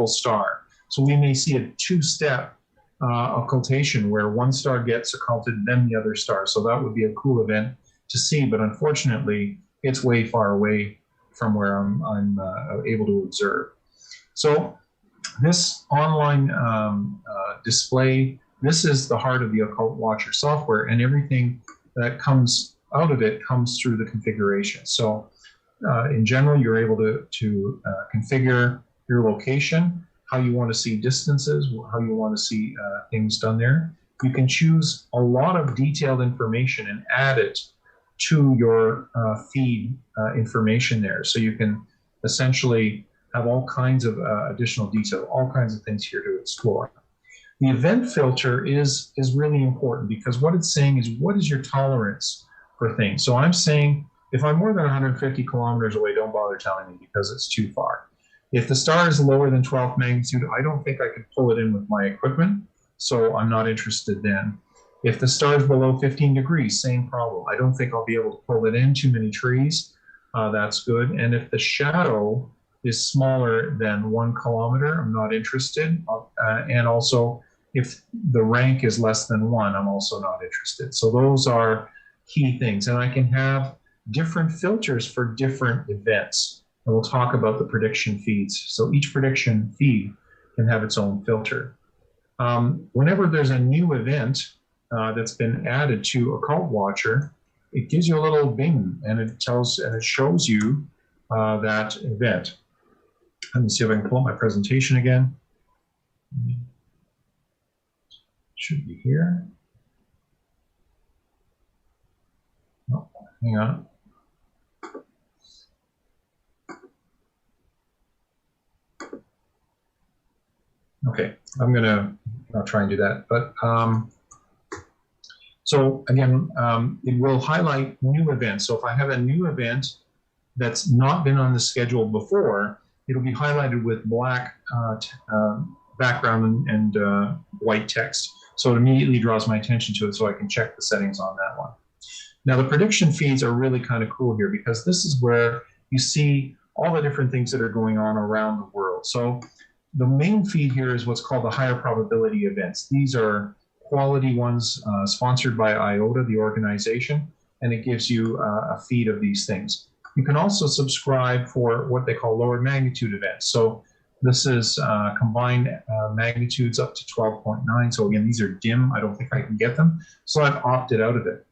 star. So we may see a two-step occultation where one star gets occulted, then the other star. So that would be a cool event to see, but unfortunately, it's way far away from where I'm able to observe. So this online display, this is the heart of the Occult Watcher software, and everything that comes out of it comes through the configuration. So in general, you're able to configure your location, how you want to see distances, how you want to see things done there. You can choose a lot of detailed information and add it to your feed information there. So you can essentially have all kinds of additional detail, all kinds of things here to explore. The event filter is really important because what it's saying is, what is your tolerance for things? So I'm saying, if I'm more than 150 kilometers away, don't bother telling me because it's too far. If the star is lower than 12th magnitude, I don't think I could pull it in with my equipment, so I'm not interested then. If the star is below 15 degrees, same problem. I don't think I'll be able to pull it in, too many trees, that's good. And if the shadow is smaller than 1 kilometer, I'm not interested. And also, if the rank is less than 1, I'm also not interested. So those are key things. And I can have different filters for different events. And we'll talk about the prediction feeds. So each prediction feed can have its own filter. Whenever there's a new event that's been added to Occult Watcher, it gives you a little bing, and it shows you that event. Let me see if I can pull up my presentation again. Should be here. Oh, hang on. Okay, I'm gonna try and do that. But so again, it will highlight new events. So if I have a new event that's not been on the schedule before, it'll be highlighted with black background and white text. So it immediately draws my attention to it so I can check the settings on that one. Now the prediction feeds are really kind of cool here because this is where you see all the different things that are going on around the world. So the main feed here is what's called the higher probability events. These are quality ones sponsored by IOTA, the organization, and it gives you a feed of these things. You can also subscribe for what they call lower magnitude events. So this is combined magnitudes up to 12.9. So again, these are dim. I don't think I can get them. So I've opted out of it.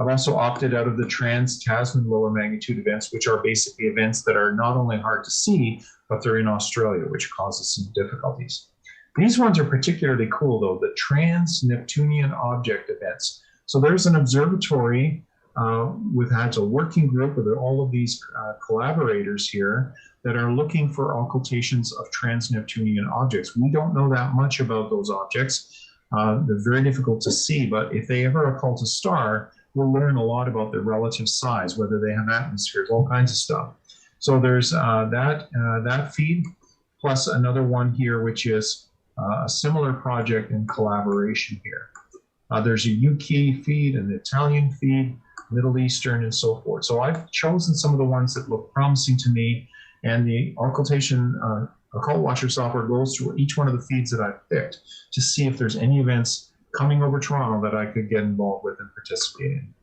I've also opted out of the trans-Tasman lower magnitude events, which are basically events that are not only hard to see, but they're in Australia, which causes some difficulties. These ones are particularly cool, though, the trans-Neptunian object events. So there's an observatory has a working group with all of these collaborators here that are looking for occultations of trans-Neptunian objects. We don't know that much about those objects. They're very difficult to see, but if they ever occult a star, we'll learn a lot about their relative size, whether they have atmospheres, all kinds of stuff. So there's that feed, plus another one here, which is a similar project in collaboration here. There's a UK feed, an Italian feed, Middle Eastern, and so forth. So I've chosen some of the ones that look promising to me, and the Occultation Occult Watcher software goes through each one of the feeds that I've picked to see if there's any events coming over Toronto that I could get involved with and participate in.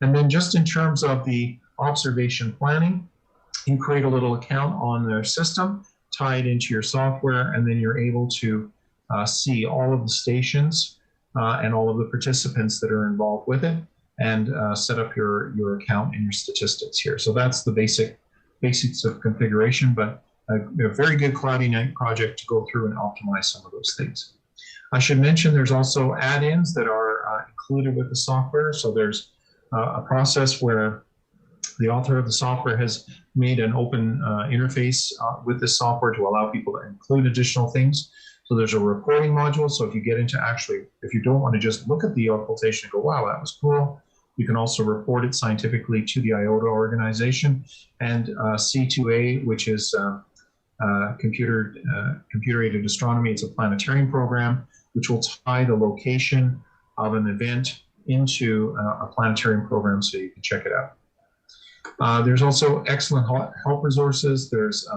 And then just in terms of the observation planning, you create a little account on their system, tie it into your software, and then you're able to see all of the stations and all of the participants that are involved with it, and set up your account and your statistics here. So that's the basics of configuration, but a very good cloudy night project to go through and optimize some of those things. I should mention there's also add-ins that are included with the software. So there's a process where the author of the software has made an open interface with this software to allow people to include additional things. So there's a reporting module. So if you get into if you don't want to just look at the occultation and go, wow, that was cool, You can also report it scientifically to the IOTA organization, and C2A, which is computer-aided astronomy. It's a planetarium program which will tie the location of an event into a planetarium program so you can check it out. There's also excellent help resources. There's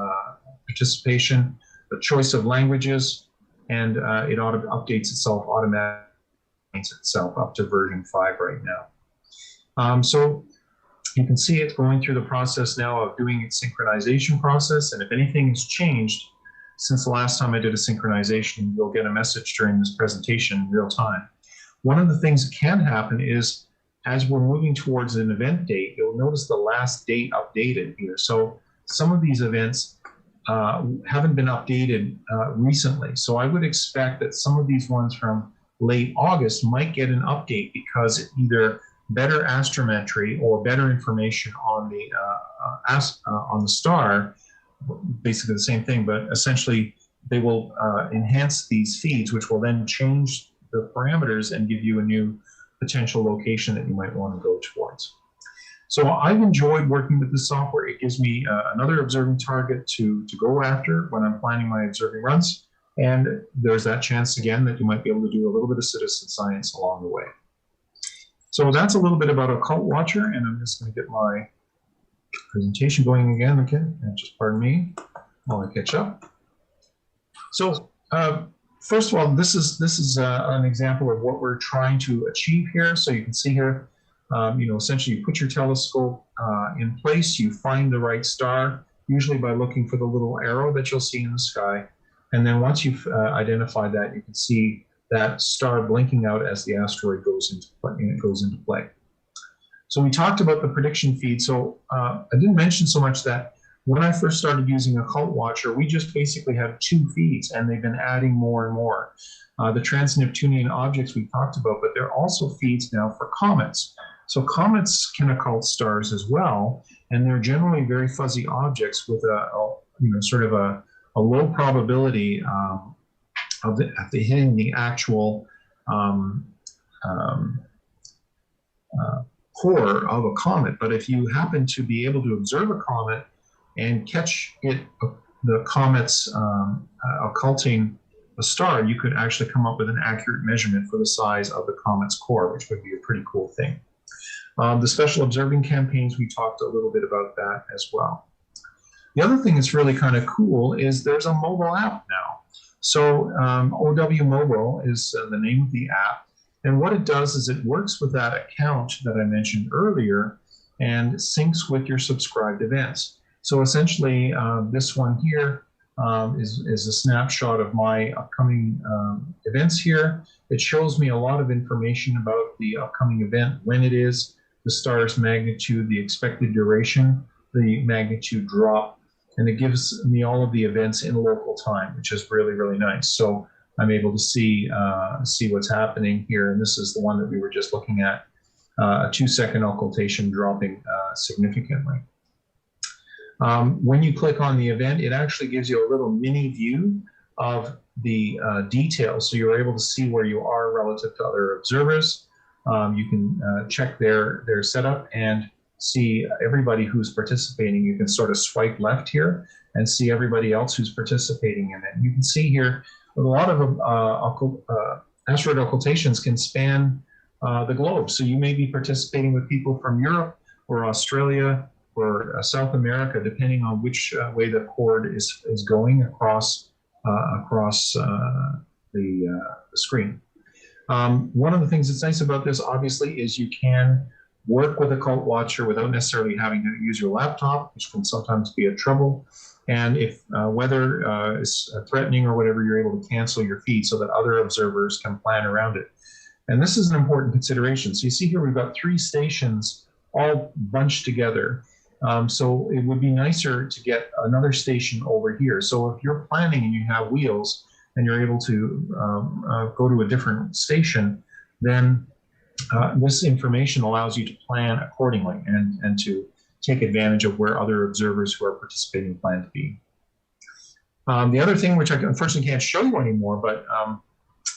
participation, the choice of languages, and it updates itself automatically up to version 5 right now. So you can see it's going through the process now of doing its synchronization process, and if anything has changed since the last time I did a synchronization, you'll get a message during this presentation in real time. One of the things that can happen is, as we're moving towards an event date, you'll notice the last date updated here. So some of these events haven't been updated recently. So I would expect that some of these ones from late August might get an update because either better astrometry or better information on the star, basically the same thing, but essentially they will enhance these feeds, which will then change the parameters and give you a new potential location that you might want to go towards. So I've enjoyed working with this software. It gives me another observing target to go after when I'm planning my observing runs. And there's that chance again that you might be able to do a little bit of citizen science along the way. So that's a little bit about Occult Watcher, and I'm just going to get my presentation going again. Okay, and just pardon me while I catch up. So first of all, this is an example of what we're trying to achieve here. So you can see here, essentially you put your telescope in place, you find the right star, usually by looking for the little arrow that you'll see in the sky. And then once you've identified that, you can see that star blinking out as the asteroid goes into play. So we talked about the prediction feed. So I didn't mention so much that when I first started using Occult Watcher, we just basically have 2 feeds, and they've been adding more and more. The trans-Neptunian objects we talked about, but there are also feeds now for comets. So comets can occult stars as well, and they're generally very fuzzy objects with a low probability of hitting the actual core of a comet. But if you happen to be able to observe a comet and catch the comet's occulting a star, you could actually come up with an accurate measurement for the size of the comet's core, which would be a pretty cool thing. The special observing campaigns, we talked a little bit about that as well. The other thing that's really kind of cool is there's a mobile app now. So OW Mobile is the name of the app. And what it does is it works with that account that I mentioned earlier and syncs with your subscribed events. So essentially, this one here is a snapshot of my upcoming events here. It shows me a lot of information about the upcoming event, when it is, the star's magnitude, the expected duration, the magnitude drop, and it gives me all of the events in local time, which is really, really nice. So I'm able to see what's happening here. And this is the one that we were just looking at, a 2-second occultation dropping significantly. When you click on the event, it actually gives you a little mini view of the details. So you're able to see where you are relative to other observers. You can check their setup and see everybody who's participating. You can sort of swipe left here and see everybody else who's participating in it. You can see here a lot of asteroid occultations can span the globe. So you may be participating with people from Europe or Australia or South America, depending on which way the cord is going across the screen. One of the things that's nice about this, obviously, is you can work with Occult Watcher without necessarily having to use your laptop, which can sometimes be a trouble. And if weather is threatening or whatever, you're able to cancel your feed so that other observers can plan around it. And this is an important consideration. So you see here we've got 3 stations all bunched together. So it would be nicer to get another station over here. So if you're planning and you have wheels and you're able to go to a different station, then this information allows you to plan accordingly and to take advantage of where other observers who are participating plan to be. The other thing, which I unfortunately can't show you anymore, but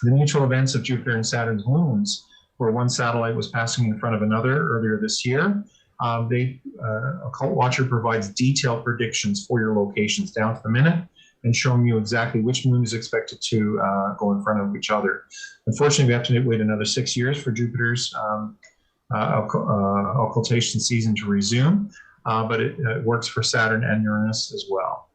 the mutual events of Jupiter and Saturn's moons where one satellite was passing in front of another earlier this year. Occult Watcher provides detailed predictions for your locations down to the minute and showing you exactly which moon is expected to go in front of each other. Unfortunately, we have to wait another 6 years for Jupiter's occultation season to resume, but it works for Saturn and Uranus as well.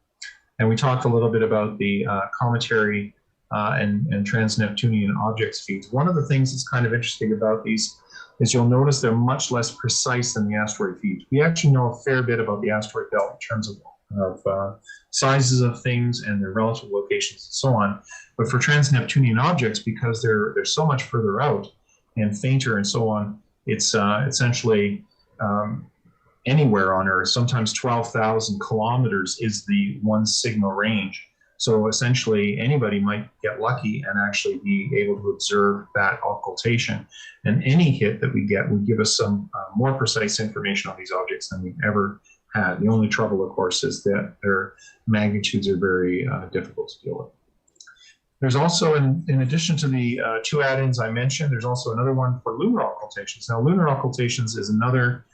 And we talked a little bit about the cometary and trans-Neptunian objects feeds. One of the things that's kind of interesting about these is you'll notice they're much less precise than the asteroid feeds. We actually know a fair bit about the asteroid belt in terms of sizes of things and their relative locations and so on. But for trans-Neptunian objects, because they're so much further out and fainter and so on, it's essentially anywhere on Earth. Sometimes 12,000 kilometers is the 1 sigma range. So essentially anybody might get lucky and actually be able to observe that occultation. And any hit that we get would give us some more precise information on these objects than we've ever had. The only trouble, of course, is that their magnitudes are very difficult to deal with. There's also, in addition to the 2 add-ins I mentioned, there's also another one for lunar occultations. Now, lunar occultations is another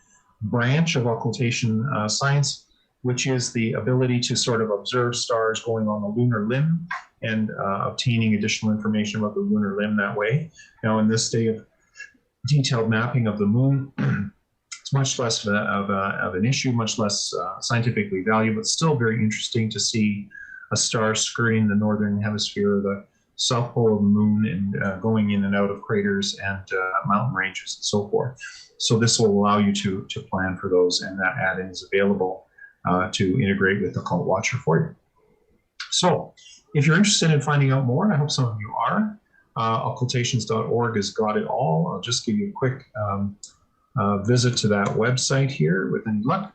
branch of occultation science, which is the ability to sort of observe stars going on the lunar limb and obtaining additional information about the lunar limb that way. Now, in this day of detailed mapping of the moon, it's much less of an issue, much less scientifically valuable, but still very interesting to see a star skirting the northern hemisphere, the south pole of the moon, and going in and out of craters and mountain ranges and so forth. So this will allow you to plan for those, and that add-in is available to integrate with Occult Watcher for you. So if you're interested in finding out more, and I hope some of you are, occultations.org has got it all. I'll just give you a quick visit to that website here with any luck.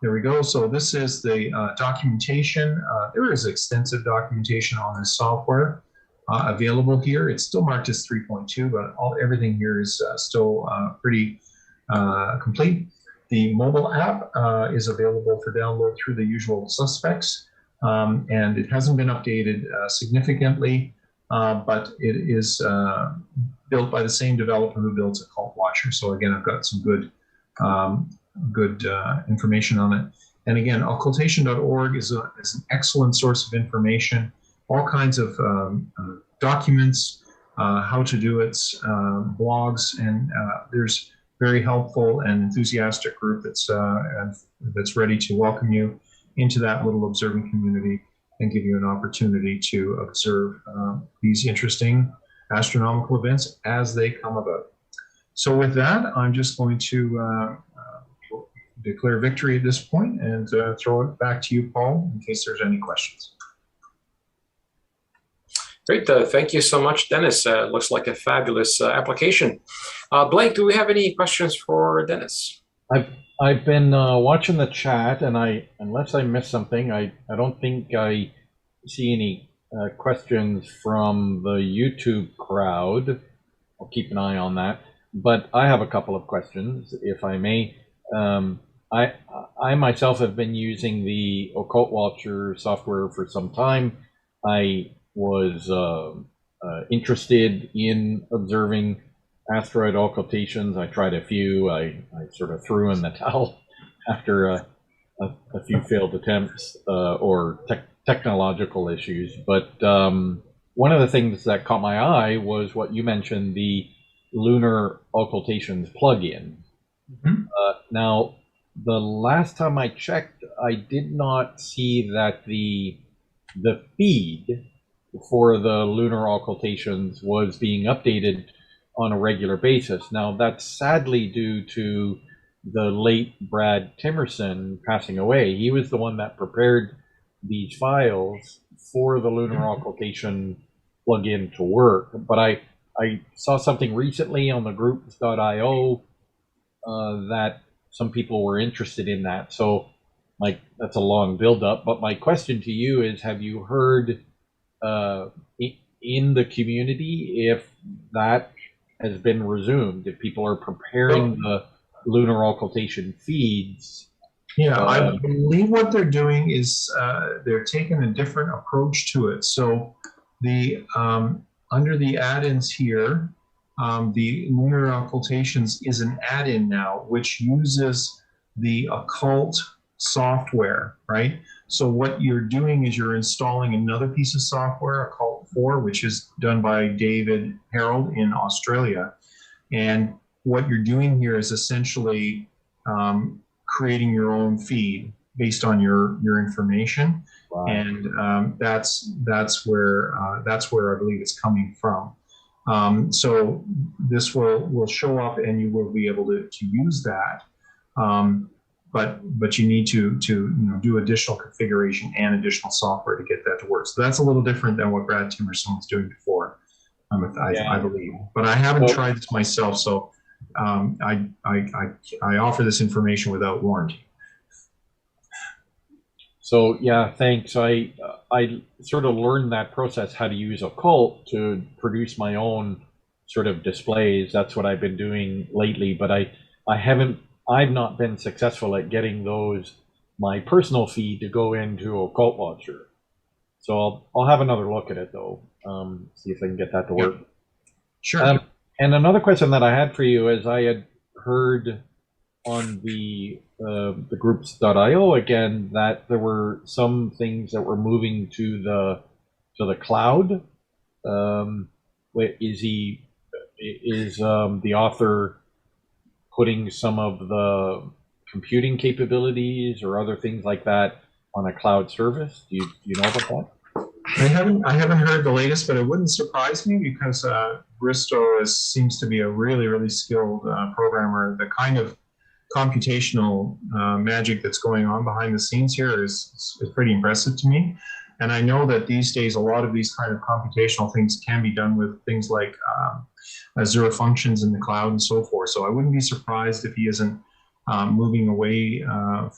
There we go. So this is the documentation. There is extensive documentation on this software available here. It's still marked as 3.2, but everything here is still pretty complete. The mobile app is available for download through the usual suspects, and it hasn't been updated significantly, but it is built by the same developer who builds Occult Watcher. So again, I've got some good information on it. And again, occultation.org is an excellent source of information, all kinds of documents, how to do it, blogs, and there's very helpful and enthusiastic group that's ready to welcome you into that little observing community and give you an opportunity to observe these interesting astronomical events as they come about. So with that, I'm just going to declare victory at this point and throw it back to you, Paul, in case there's any questions. Great. Thank you so much, Dennis. Looks like a fabulous application. Blake, do we have any questions for Dennis? I've been watching the chat, and unless I missed something, I don't think I see any questions from the YouTube crowd. I'll keep an eye on that. But I have a couple of questions, if I may. I myself have been using the Occult Watcher software for some time. I was interested in observing asteroid occultations. I tried a few. I sort of threw in the towel after a few failed attempts or technological issues. But one of the things that caught my eye was what you mentioned, the Lunar Occultations plugin. Mm-hmm. Now, the last time I checked, I did not see that the feed for the Lunar Occultations was being updated on a regular basis. Now, that's sadly due to the late Brad Timerson passing away. He was the one that prepared these files for the Lunar Occultation plugin to work. But I saw something recently on the groups.io that some people were interested in that. So that's a long build-up. But my question to you is, have you heard in the community if that has been resumed, if people are preparing the lunar occultation feeds? Yeah, I believe what they're doing is they're taking a different approach to it. So the under the add-ins here, the Lunar Occultations is an add-in now, which uses the occult software, right? So what you're doing is you're installing another piece of software, Occult 4, which is done by David Harold in Australia. And what you're doing here is essentially creating your own feed based on your information. Wow. And that's where I believe it's coming from. So this will show up, and you will be able to use that. But you need to do additional configuration and additional software to get that to work. So that's a little different than what Brad Timerson was doing before, I believe. But I haven't tried this myself, so I offer this information without warranty. So yeah, thanks. I sort of learned that process, how to use Occult to produce my own sort of displays. That's what I've been doing lately, but I've not been successful at getting my personal feed to go into Occult Watcher. So I'll have another look at it though, see if I can get that to work. Sure. And another question that I had for you is, I had heard on the groups.io again that there were some things that were moving to the cloud. Is the author putting some of the computing capabilities or other things like that on a cloud service? Do you know about that? I haven't heard the latest, but it wouldn't surprise me, because Bristow seems to be a really, really skilled programmer. The kind of computational magic that's going on behind the scenes here is pretty impressive to me. And I know that these days a lot of these kind of computational things can be done with things like Azure functions in the cloud and so forth. So I wouldn't be surprised if he isn't moving away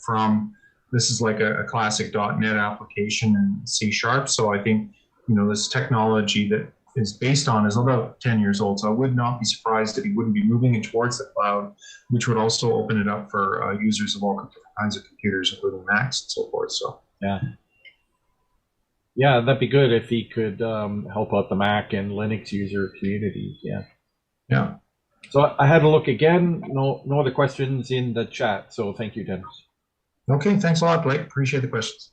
from, this is like a classic .NET application in C#. So I think, this technology that is based on is about 10 years old. So I would not be surprised if he wouldn't be moving it towards the cloud, which would also open it up for users of all different kinds of computers, including Macs and so forth. So yeah, that'd be good if he could help out the Mac and Linux user communities. Yeah. So I had to look again. No other questions in the chat. So thank you, Dennis. Okay, thanks a lot, Blake. Appreciate the questions.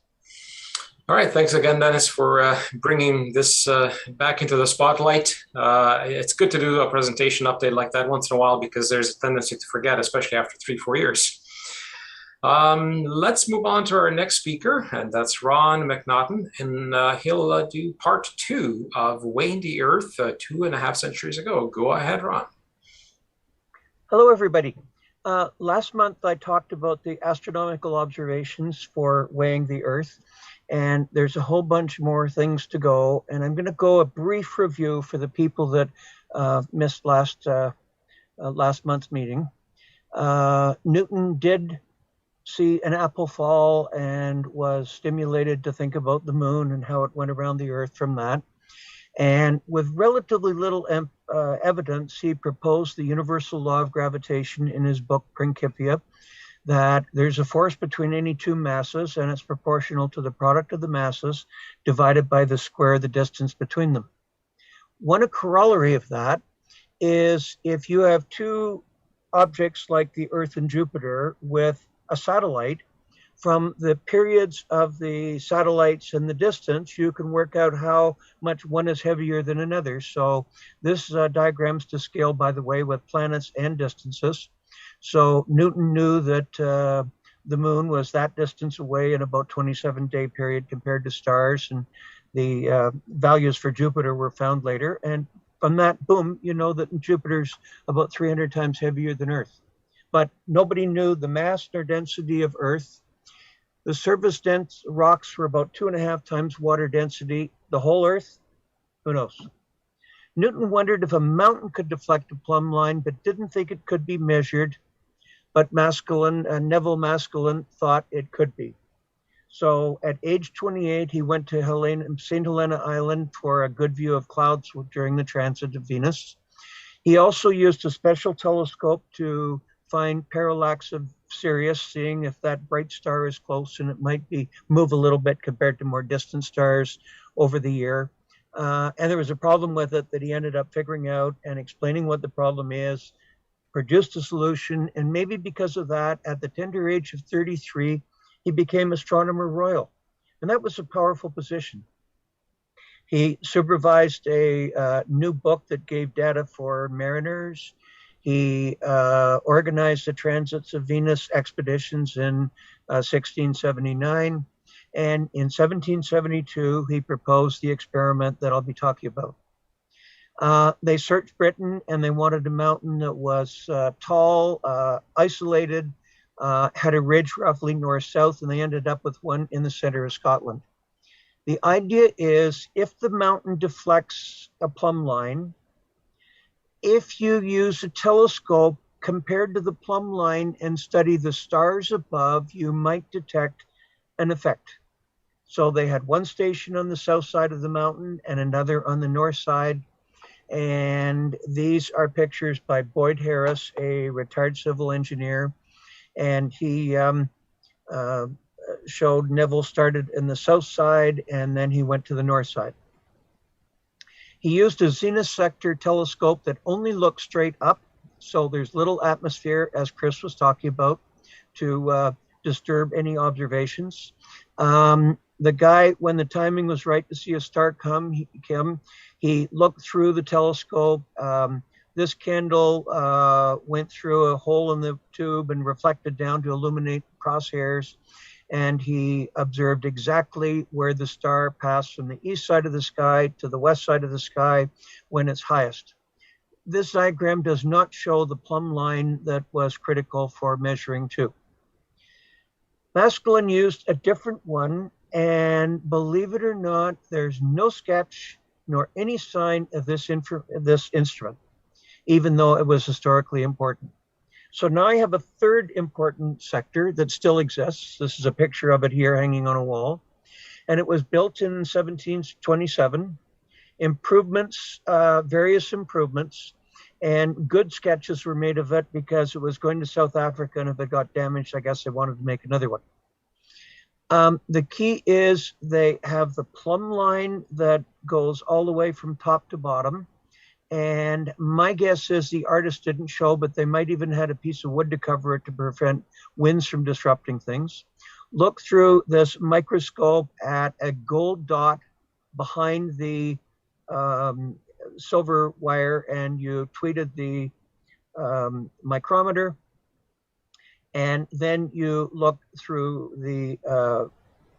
All right, thanks again, Dennis, for bringing this back into the spotlight. It's good to do a presentation update like that once in a while, because there's a tendency to forget, especially after 3-4 years. Let's move on to our next speaker, and that's Ron Macnaughton, and he'll do part 2 of Weighing the Earth 2.5 centuries ago. Go ahead, Ron. Hello, everybody. Last month, I talked about the astronomical observations for weighing the Earth, and there's a whole bunch more things to go. And I'm going to go a brief review for the people that missed last month's meeting. Newton did see an apple fall and was stimulated to think about the moon and how it went around the Earth from that. And with relatively little evidence, he proposed the universal law of gravitation in his book Principia, that there's a force between any two masses, and it's proportional to the product of the masses divided by the square of the distance between them. One corollary of that is, if you have two objects like the Earth and Jupiter with a satellite, from the periods of the satellites and the distance, you can work out how much one is heavier than another. So this diagram's to scale, by the way, with planets and distances. So Newton knew that the moon was that distance away in about 27-day period compared to stars, and the values for Jupiter were found later. And from that, boom, you know that Jupiter's about 300 times heavier than Earth. But nobody knew the mass nor density of Earth. The surface dense rocks were about 2.5 times water density. The whole Earth, who knows? Newton wondered if a mountain could deflect a plumb line, but didn't think it could be measured. But Neville Maskelyne thought it could be. So at age 28, he went to St. Helena Island for a good view of clouds during the transit of Venus. He also used a special telescope to find parallax of Sirius, seeing if that bright star is close, and it might move a little bit compared to more distant stars over the year. And there was a problem with it that he ended up figuring out and explaining what the problem is, produced a solution, and maybe because of that, at the tender age of 33, he became Astronomer Royal. And that was a powerful position. He supervised a new book that gave data for mariners. He organized the transits of Venus expeditions in 1679. And in 1772, he proposed the experiment that I'll be talking about. They searched Britain and they wanted a mountain that was tall, isolated, had a ridge roughly north-south, and they ended up with one in the center of Scotland. The idea is if the mountain deflects a plumb line, if you use a telescope compared to the plumb line and study the stars above, you might detect an effect. So they had one station on the south side of the mountain and another on the north side. And these are pictures by Boyd Harris, a retired civil engineer. And he showed Neville started in the south side and then he went to the north side. He used a zenith sector telescope that only looks straight up. So there's little atmosphere, as Chris was talking about, to disturb any observations. The guy, when the timing was right to see a star come, he looked through the telescope. This candle went through a hole in the tube and reflected down to illuminate crosshairs. And he observed exactly where the star passed from the east side of the sky to the west side of the sky when it's highest. This diagram does not show the plumb line that was critical for measuring too. Maskelyne used a different one, and believe it or not, there's no sketch nor any sign of this instrument, even though it was historically important. So now I have a third important sector that still exists. This is a picture of it here hanging on a wall. And it was built in 1727. Improvements, various improvements, and good sketches were made of it because it was going to South Africa, and if it got damaged, I guess they wanted to make another one. The key is they have the plumb line that goes all the way from top to bottom. And my guess is the artist didn't show, but they might even had a piece of wood to cover it to prevent winds from disrupting things. Look through this microscope at a gold dot behind the silver wire, and you tweeted the micrometer. And then you look through the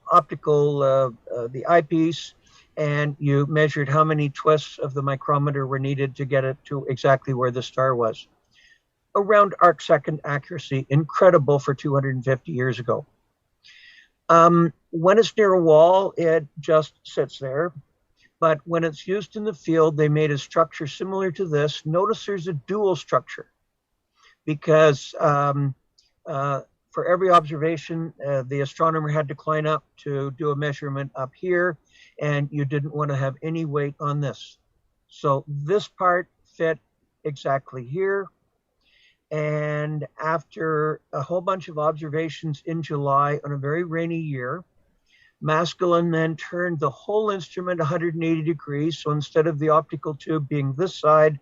optical, the eyepiece, and you measured how many twists of the micrometer were needed to get it to exactly where the star was. Around arc-second accuracy, incredible for 250 years ago. When it's near a wall, it just sits there. But when it's used in the field, they made a structure similar to this. Notice there's a dual structure because for every observation, the astronomer had to climb up to do a measurement up here, and you didn't want to have any weight on this. So this part fit exactly here. And after a whole bunch of observations in July on a very rainy year, Maskelyne then turned the whole instrument 180 degrees. So instead of the optical tube being this side,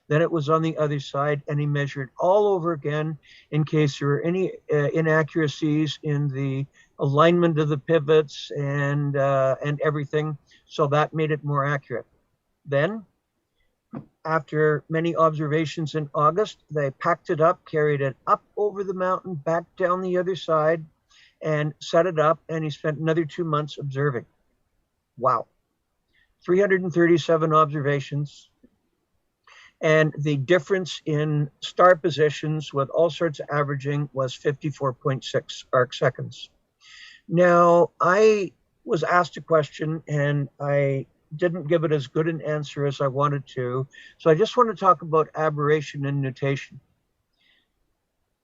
then it was on the other side, and he measured all over again in case there were any inaccuracies in the alignment of the pivots and everything. So that made it more accurate. Then, after many observations in August, they packed it up, carried it up over the mountain, back down the other side, and set it up, and he spent another 2 months observing. Wow. 337 observations. And the difference in star positions with all sorts of averaging was 54.6 arc seconds. Now, I was asked a question and I didn't give it as good an answer as I wanted to. So I just want to talk about aberration and nutation.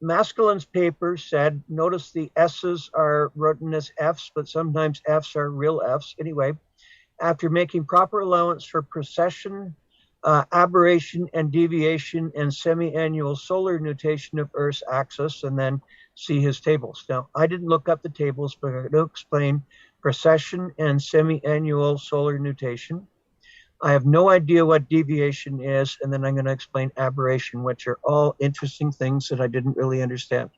Maskelyne's paper said, notice the S's are written as F's, but sometimes F's are real F's. Anyway, after making proper allowance for precession, aberration and deviation and semi-annual solar nutation of Earth's axis, and then see his tables. Now, I didn't look up the tables, but I'm going to explain precession and semi-annual solar nutation. I have no idea what deviation is, and then I'm going to explain aberration, which are all interesting things that I didn't really understand.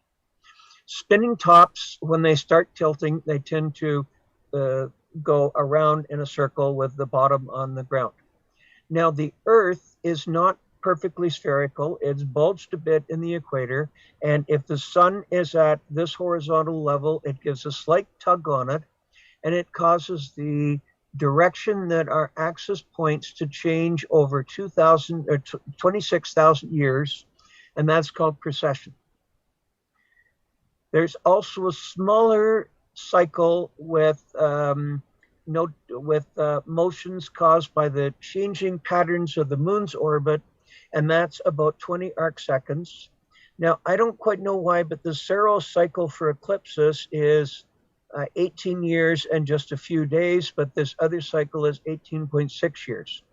Spinning tops, when they start tilting, they tend to go around in a circle with the bottom on the ground. Now, the Earth is not perfectly spherical. It's bulged a bit in the equator, and if the sun is at this horizontal level, it gives a slight tug on it, and it causes the direction that our axis points to change over 26,000 years, and that's called precession. There's also a smaller cycle with motions caused by the changing patterns of the moon's orbit, and that's about 20 arc seconds. Now, I don't quite know why, but the Saros cycle for eclipses is 18 years and just a few days, but this other cycle is 18.6 years.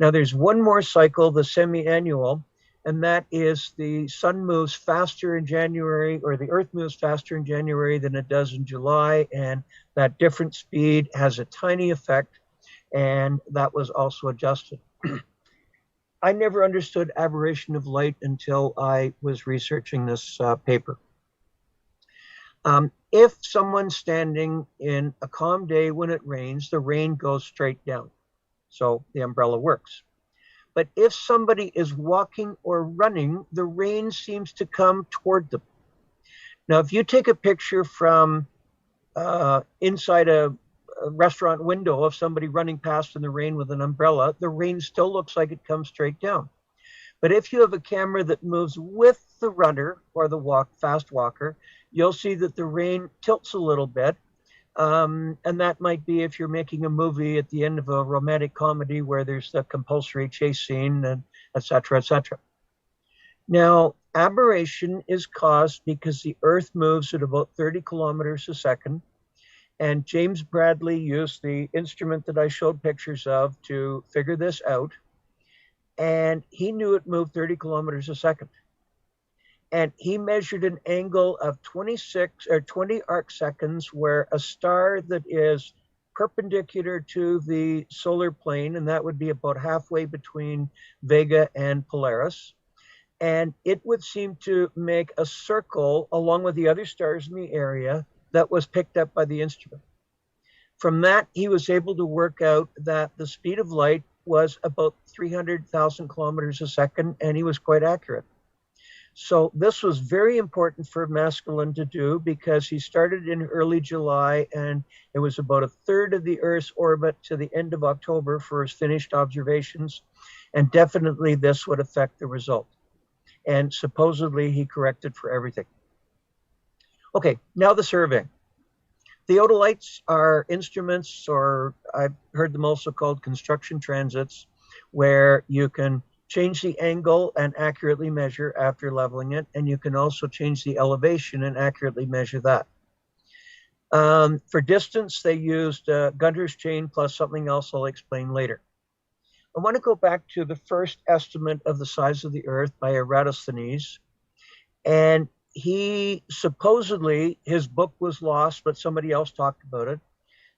Now, there's one more cycle, the semi-annual, and that is the sun moves faster in January, or the Earth moves faster in January than it does in July, and that different speed has a tiny effect, and that was also adjusted. I never understood aberration of light until I was researching this paper. If someone's standing in a calm day when it rains, the rain goes straight down. So the umbrella works. But if somebody is walking or running, the rain seems to come toward them. Now, if you take a picture from inside a restaurant window of somebody running past in the rain with an umbrella, the rain still looks like it comes straight down. But if you have a camera that moves with the runner or the fast walker, you'll see that the rain tilts a little bit. And that might be if you're making a movie at the end of a romantic comedy where there's the compulsory chase scene, and et cetera, et cetera. Now, aberration is caused because the Earth moves at about 30 kilometers a second. And James Bradley used the instrument that I showed pictures of to figure this out. And he knew it moved 30 kilometers a second. And he measured an angle of 20 arc seconds where a star that is perpendicular to the solar plane, and that would be about halfway between Vega and Polaris, and it would seem to make a circle along with the other stars in the area that was picked up by the instrument. From that, he was able to work out that the speed of light was about 300,000 kilometers a second, and he was quite accurate. So this was very important for Maskelyne to do because he started in early July, and it was about a third of the Earth's orbit to the end of October for his finished observations, and definitely this would affect the result. And supposedly he corrected for everything. Okay, now the surveying. Theodolites are instruments, or I've heard them also called construction transits, where you can change the angle and accurately measure after leveling it, and you can also change the elevation and accurately measure that. For distance, they used Gunter's chain plus something else I'll explain later. I want to go back to the first estimate of the size of the Earth by Eratosthenes, and he supposedly, his book was lost, but somebody else talked about it.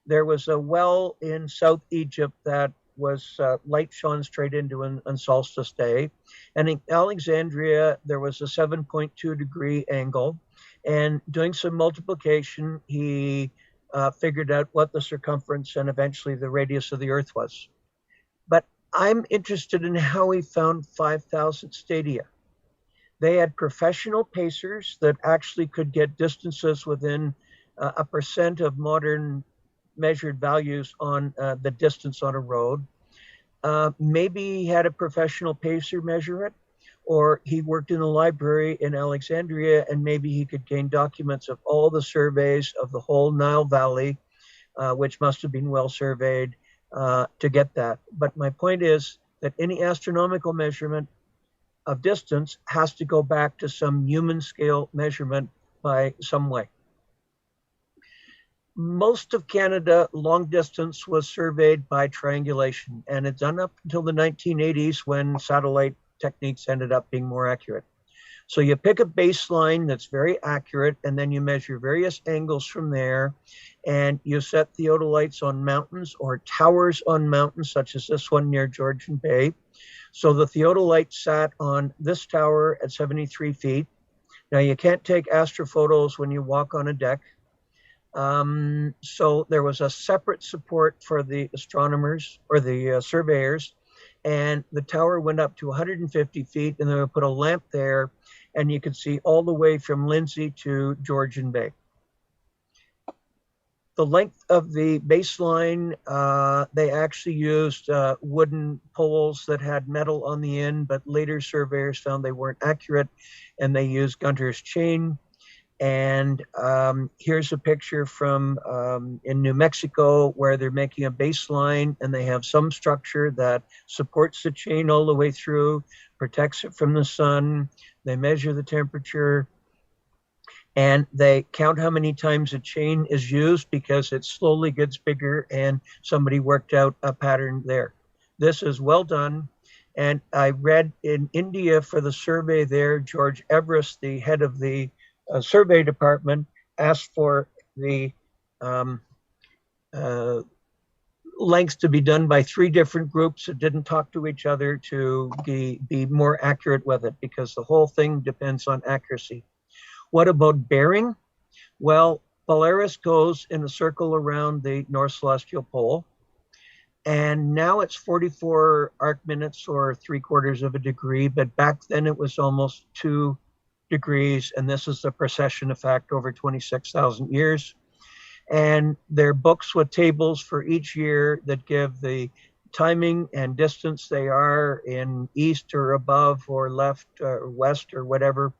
There was a well in South Egypt that was light shone straight into on solstice day. And in Alexandria, there was a 7.2 degree angle. And doing some multiplication, he figured out what the circumference and eventually the radius of the Earth was. But I'm interested in how he found 5,000 stadia. They had professional pacers that actually could get distances within a percent of modern measured values on the distance on a road. Maybe he had a professional pacer measure it, or he worked in a library in Alexandria, and maybe he could gain documents of all the surveys of the whole Nile Valley, which must have been well surveyed to get that. But my point is that any astronomical measurement of distance has to go back to some human scale measurement by some way. Most of Canada long distance was surveyed by triangulation, and it's done up until the 1980s when satellite techniques ended up being more accurate. So you pick a baseline that's very accurate, and then you measure various angles from there, And you set theodolites on mountains or towers on mountains, such as this one near Georgian Bay. So the theodolite sat on this tower at 73 feet. Now you can't take astrophotos when you walk on a deck. So there was a separate support for the astronomers or the surveyors, and the tower went up to 150 feet, and they would put a lamp there, and you could see all the way from Lindsay to Georgian Bay. The length of the baseline, they actually used wooden poles that had metal on the end, but later surveyors found they weren't accurate, and they used Gunter's chain. And here's a picture from in New Mexico where they're making a baseline, and they have some structure that supports the chain all the way through, protects it from the sun. They measure the temperature, and they count how many times a chain is used because it slowly gets bigger, and somebody worked out a pattern there. This is well done. And I read in India for the survey there, George Everest, the head of the survey department, asked for the lengths to be done by 3 different groups that didn't talk to each other to be more accurate with it, because the whole thing depends on accuracy. What about bearing? Well, Polaris goes in a circle around the North Celestial Pole, and now it's 44 arc minutes or 3/4 of a degree, but back then it was almost 2 degrees, and this is the precession effect over 26,000 years. And there are books with tables for each year that give the timing and distance they are in east or above or left or west or whatever.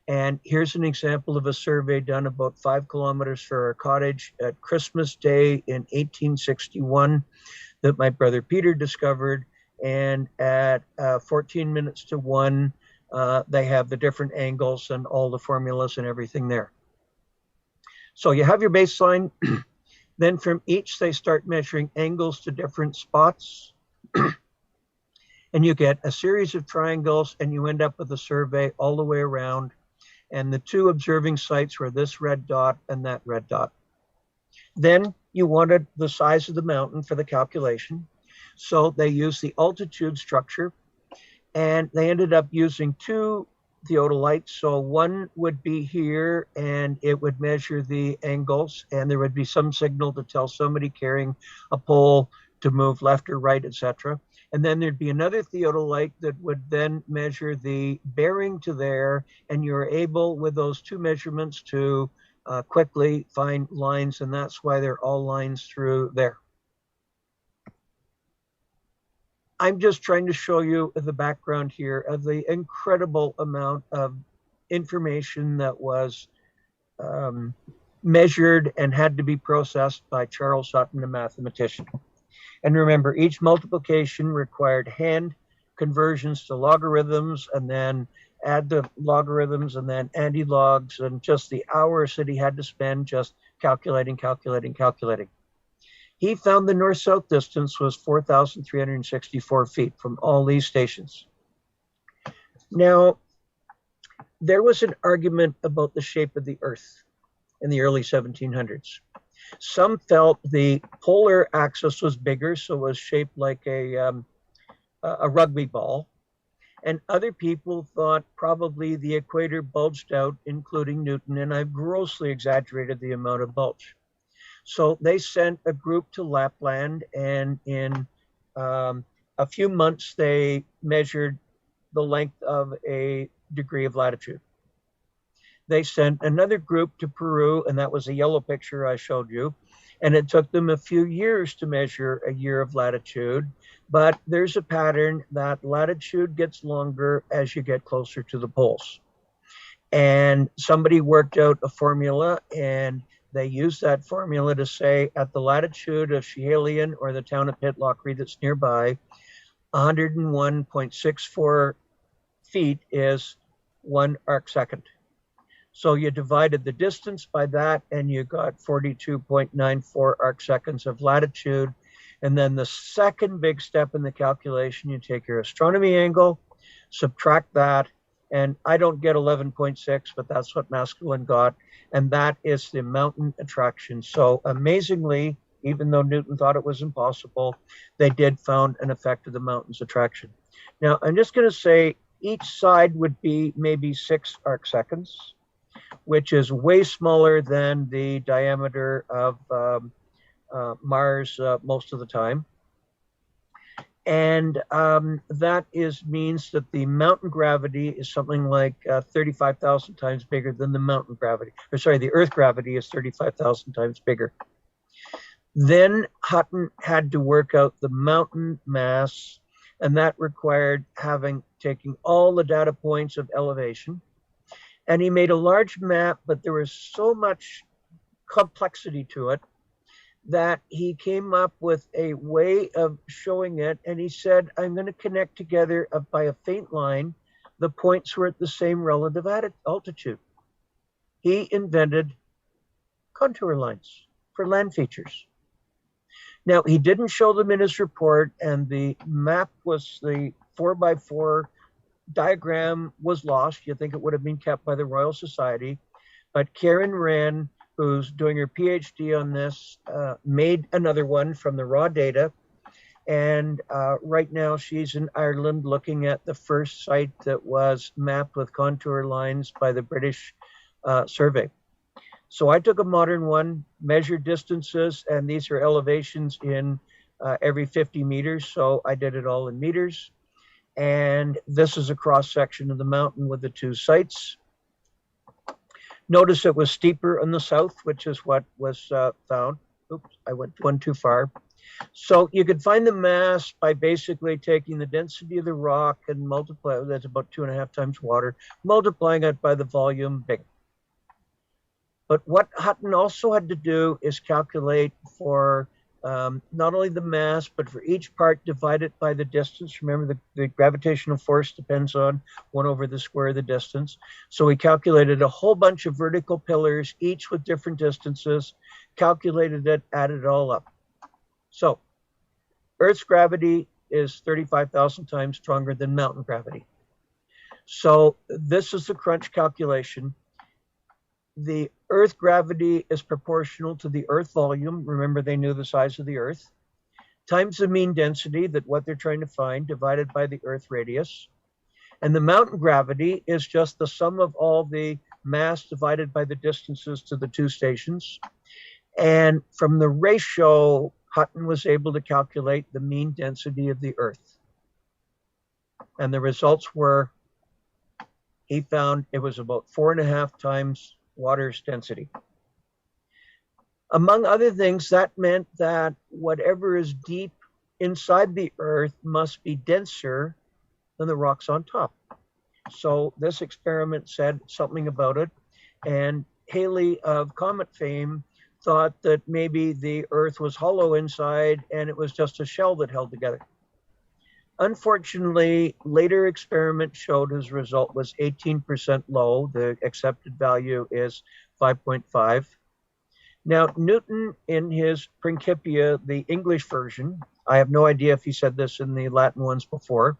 And here's an example of a survey done about 5 kilometers from our cottage at Christmas Day in 1861 that my brother Peter discovered. And at 14 minutes to 1, they have the different angles and all the formulas and everything there. So you have your baseline. Then from each, they start measuring angles to different spots. And you get a series of triangles, and you end up with a survey all the way around. And the 2 observing sites were this red dot and that red dot. Then you wanted the size of the mountain for the calculation. So they used the altitude structure, and they ended up using 2 theodolites. So one would be here, and it would measure the angles, and there would be some signal to tell somebody carrying a pole to move left or right, etc. And then there'd be another theodolite that would then measure the bearing to there, and you're able with those 2 measurements to quickly find lines, and that's why they're all lines through there. I'm just trying to show you the background here of the incredible amount of information that was measured and had to be processed by Charles Sutton, a mathematician. And remember, each multiplication required hand conversions to logarithms, and then add the logarithms, and then anti-logs, and just the hours that he had to spend just calculating. He found the north-south distance was 4,364 feet from all these stations. Now, there was an argument about the shape of the Earth in the early 1700s. Some felt the polar axis was bigger, so it was shaped like a rugby ball. And other people thought probably the equator bulged out, including Newton, and I've grossly exaggerated the amount of bulge. So they sent a group to Lapland, and in a few months, they measured the length of a degree of latitude. They sent another group to Peru, and that was a yellow picture I showed you. And it took them a few years to measure a year of latitude. But there's a pattern that latitude gets longer as you get closer to the poles. And somebody worked out a formula, and they used that formula to say at the latitude of Schiehallion, or the town of Pitlochry that's nearby, 101.64 feet is 1 arc second. So you divided the distance by that, and you got 42.94 arc seconds of latitude. And then the second big step in the calculation, you take your astronomy angle, subtract that, And I don't get 11.6, but that's what Maskelyne got. And that is the mountain attraction. So amazingly, even though Newton thought it was impossible, they did found an effect of the mountain's attraction. Now, I'm just going to say each side would be maybe 6 arc seconds, which is way smaller than the diameter of Mars most of the time. And that means that the mountain gravity is something like 35,000 times bigger than the mountain gravity. Or sorry, the Earth gravity is 35,000 times bigger. Then Hutton had to work out the mountain mass, and that required taking all the data points of elevation. And he made a large map, but there was so much complexity to it that he came up with a way of showing it. And he said, I'm going to connect together by a faint line the points were at the same relative altitude. He invented contour lines for land features. Now, he didn't show them in his report, and the map was the 4x4 diagram was lost. You'd think it would have been kept by the Royal Society. But Karen Wren, who's doing her PhD on this, made another one from the raw data. And right now she's in Ireland looking at the first site that was mapped with contour lines by the British survey. So I took a modern one, measured distances, and these are elevations in every 50 meters. So I did it all in meters. And this is a cross section of the mountain with the 2 sites. Notice it was steeper on the south, which is what was found. Oops, I went one too far. So you could find the mass by basically taking the density of the rock and multiply, that's about 2.5 times water, multiplying it by the volume big. But what Hutton also had to do is calculate for not only the mass, but for each part, divide it by the distance. Remember, the gravitational force depends on 1 over the square of the distance. So we calculated a whole bunch of vertical pillars, each with different distances, calculated it, added it all up. So Earth's gravity is 35,000 times stronger than mountain gravity. So this is the crunch calculation. The Earth gravity is proportional to the Earth volume. Remember, they knew the size of the Earth, times the mean density, that what they're trying to find, divided by the Earth radius. And the mountain gravity is just the sum of all the mass divided by the distances to the 2 stations. And from the ratio, Hutton was able to calculate the mean density of the Earth. And the results were, he found it was about 4.5 times water's density. Among other things, that meant that whatever is deep inside the Earth must be denser than the rocks on top. So this experiment said something about it. And Halley of Comet fame thought that maybe the Earth was hollow inside and it was just a shell that held together. Unfortunately, later experiments showed his result was 18% low. The accepted value is 5.5. Now, Newton, in his Principia, the English version, I have no idea if he said this in the Latin ones before.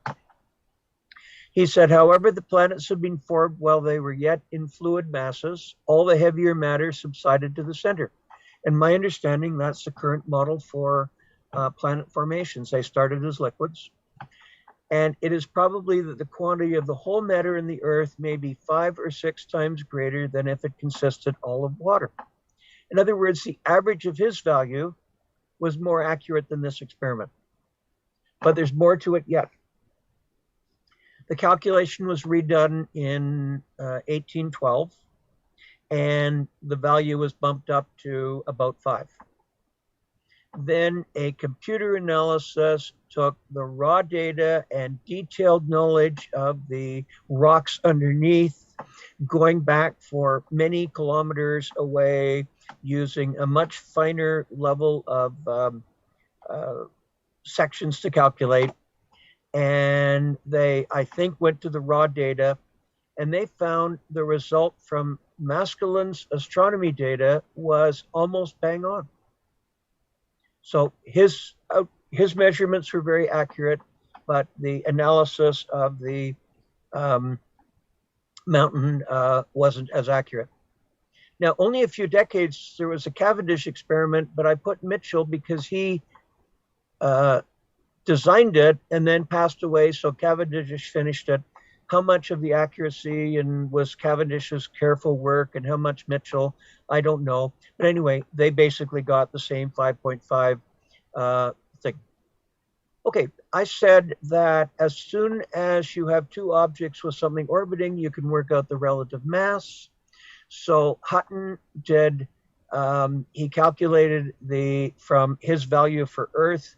He said, however, the planets had been formed while they were yet in fluid masses. All the heavier matter subsided to the center. And my understanding, that's the current model for planet formations. They started as liquids. And it is probably that the quantity of the whole matter in the Earth may be 5 or 6 times greater than if it consisted all of water. In other words, the average of his value was more accurate than this experiment. But there's more to it yet. The calculation was redone in 1812, and the value was bumped up to about 5. Then a computer analysis took the raw data and detailed knowledge of the rocks underneath, going back for many kilometers away, using a much finer level of sections to calculate. And they, I think, went to the raw data, and they found the result from Maskelyne's astronomy data was almost bang on. So his measurements were very accurate, but the analysis of the mountain wasn't as accurate. Now, only a few decades, there was a Cavendish experiment, but I put Mitchell because he designed it and then passed away, so Cavendish finished it. How much of the accuracy and was Cavendish's careful work and how much Mitchell, I don't know. But anyway, they basically got the same 5.5 thing. Okay, I said that as soon as you have two objects with something orbiting, you can work out the relative mass. So Hutton did, he calculated from his value for Earth,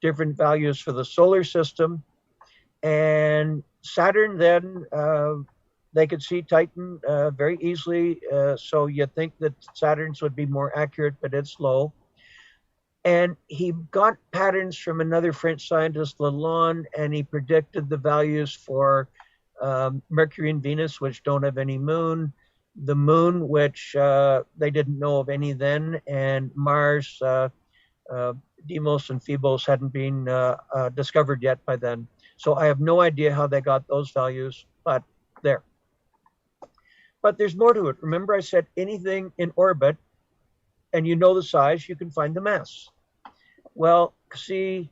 different values for the solar system. And Saturn then, they could see Titan very easily. So you'd think that Saturn's would be more accurate, but it's low. And he got patterns from another French scientist, Lalonde, and he predicted the values for Mercury and Venus, which don't have any moon, the moon, which they didn't know of any then, and Mars, Deimos and Phobos hadn't been discovered yet by then. So I have no idea how they got those values, but there. But there's more to it. Remember I said anything in orbit, and you know the size, you can find the mass. Well, see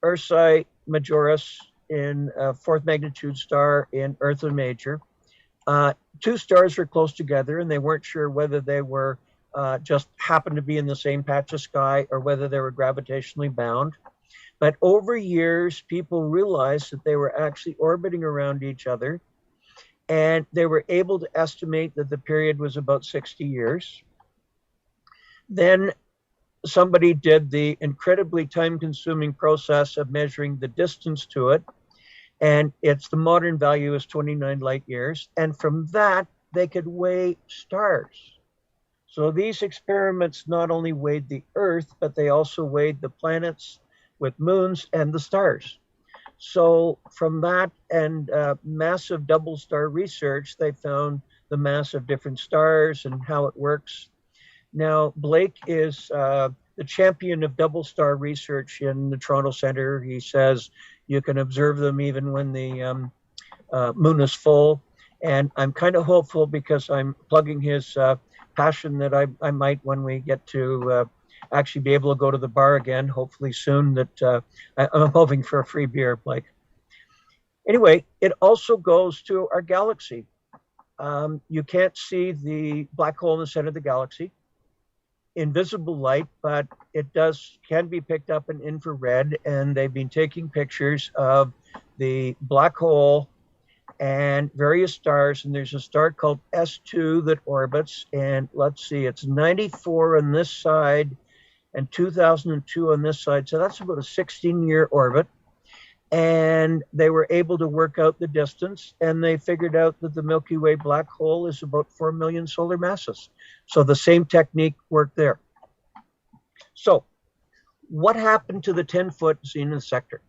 Ursae Majoris in fourth magnitude star in Ursa Major. Two stars were close together, and they weren't sure whether they were just happened to be in the same patch of sky or whether they were gravitationally bound. But over years, people realized that they were actually orbiting around each other, and they were able to estimate that the period was about 60 years. Then somebody did the incredibly time-consuming process of measuring the distance to it, and the modern value is 29 light years. And from that, they could weigh stars. So these experiments not only weighed the Earth, but they also weighed the planets with moons and the stars. So from that and massive double star research, they found the mass of different stars and how it works. Now, Blake is the champion of double star research in the Toronto Centre. He says you can observe them even when the moon is full. And I'm kind of hopeful because I'm plugging his passion that I might, when we get to actually be able to go to the bar again, hopefully soon, that I'm hoping for a free beer, Blake. Anyway, it also goes to our galaxy. You can't see the black hole in the center of the galaxy, invisible light, but it can be picked up in infrared, and they've been taking pictures of the black hole and various stars, and there's a star called S2 that orbits, and let's see, it's 94 on this side and 2002 on this side, so that's about a 16-year orbit. And they were able to work out the distance, and they figured out that the Milky Way black hole is about 4 million solar masses. So the same technique worked there. So what happened to the 10-foot zenith sector?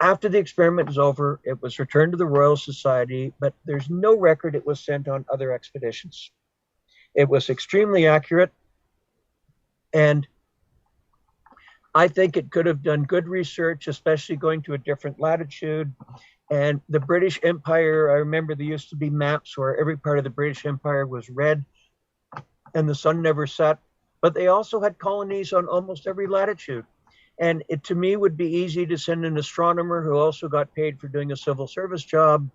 After the experiment was over, it was returned to the Royal Society, but there's no record it was sent on other expeditions. It was extremely accurate, and I think it could have done good research, especially going to a different latitude. And the British Empire, I remember there used to be maps where every part of the British Empire was red and the sun never set, but they also had colonies on almost every latitude. And it, to me, would be easy to send an astronomer who also got paid for doing a civil service job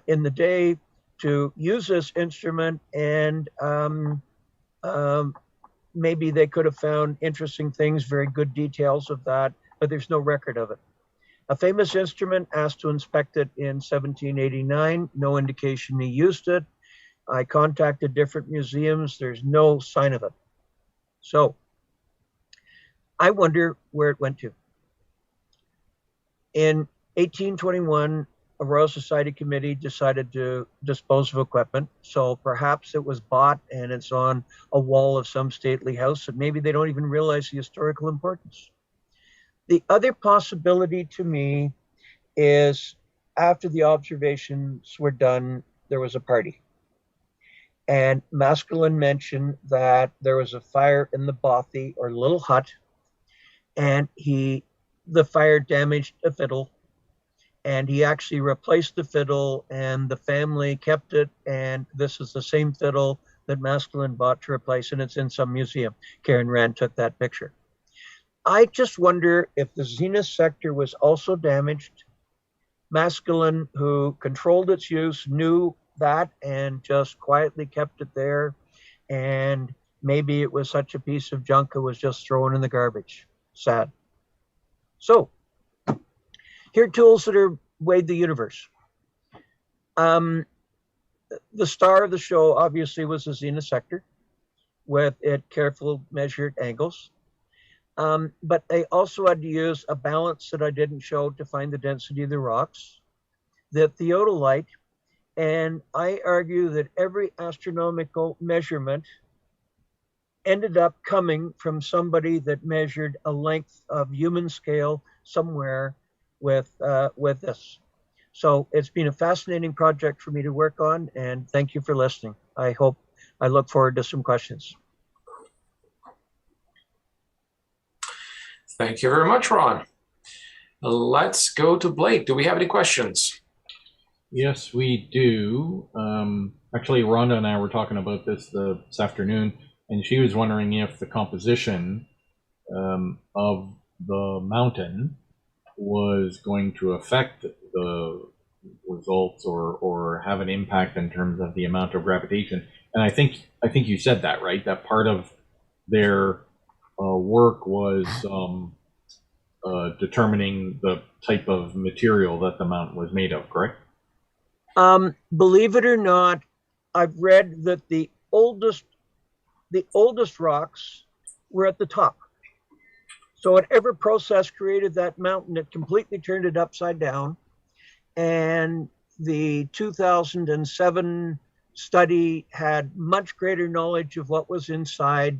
in the day to use this instrument, and maybe they could have found interesting things, very good details of that, but there's no record of it. A famous instrument asked to inspect it in 1789, no indication he used it. I contacted different museums, there's no sign of it. So I wonder where it went to. In 1821, a Royal Society committee decided to dispose of equipment. So perhaps it was bought and it's on a wall of some stately house, and maybe they don't even realize the historical importance. The other possibility to me is after the observations were done, there was a party. And Maskelyne mentioned that there was a fire in the bothy or little hut, and the fire damaged a fiddle. And he actually replaced the fiddle, and the family kept it. And this is the same fiddle that Maskelyne bought to replace, and it's in some museum. Karen Rand took that picture. I just wonder if the zenith sector was also damaged. Maskelyne, who controlled its use, knew that and just quietly kept it there. And maybe it was such a piece of junk it was just thrown in the garbage. Sad. So, here are tools that are weighed the universe. The star of the show obviously was the zenith sector with its careful measured angles. But they also had to use a balance that I didn't show to find the density of the rocks, the theodolite, and I argue that every astronomical measurement ended up coming from somebody that measured a length of human scale somewhere with this. So it's been a fascinating project for me to work on, and thank you for listening. I look forward to some questions. Thank you very much, Ron. Let's go to Blake. Do we have any questions? Yes, we do. Actually, Rhonda and I were talking about this afternoon, and she was wondering if the composition of the mountain was going to affect the results or have an impact in terms of the amount of gravitation. And I think you said that, right? That part of their work was determining the type of material that the mountain was made of, correct? Believe it or not, I've read that the oldest rocks were at the top. So whatever process created that mountain, it completely turned it upside down. And the 2007 study had much greater knowledge of what was inside.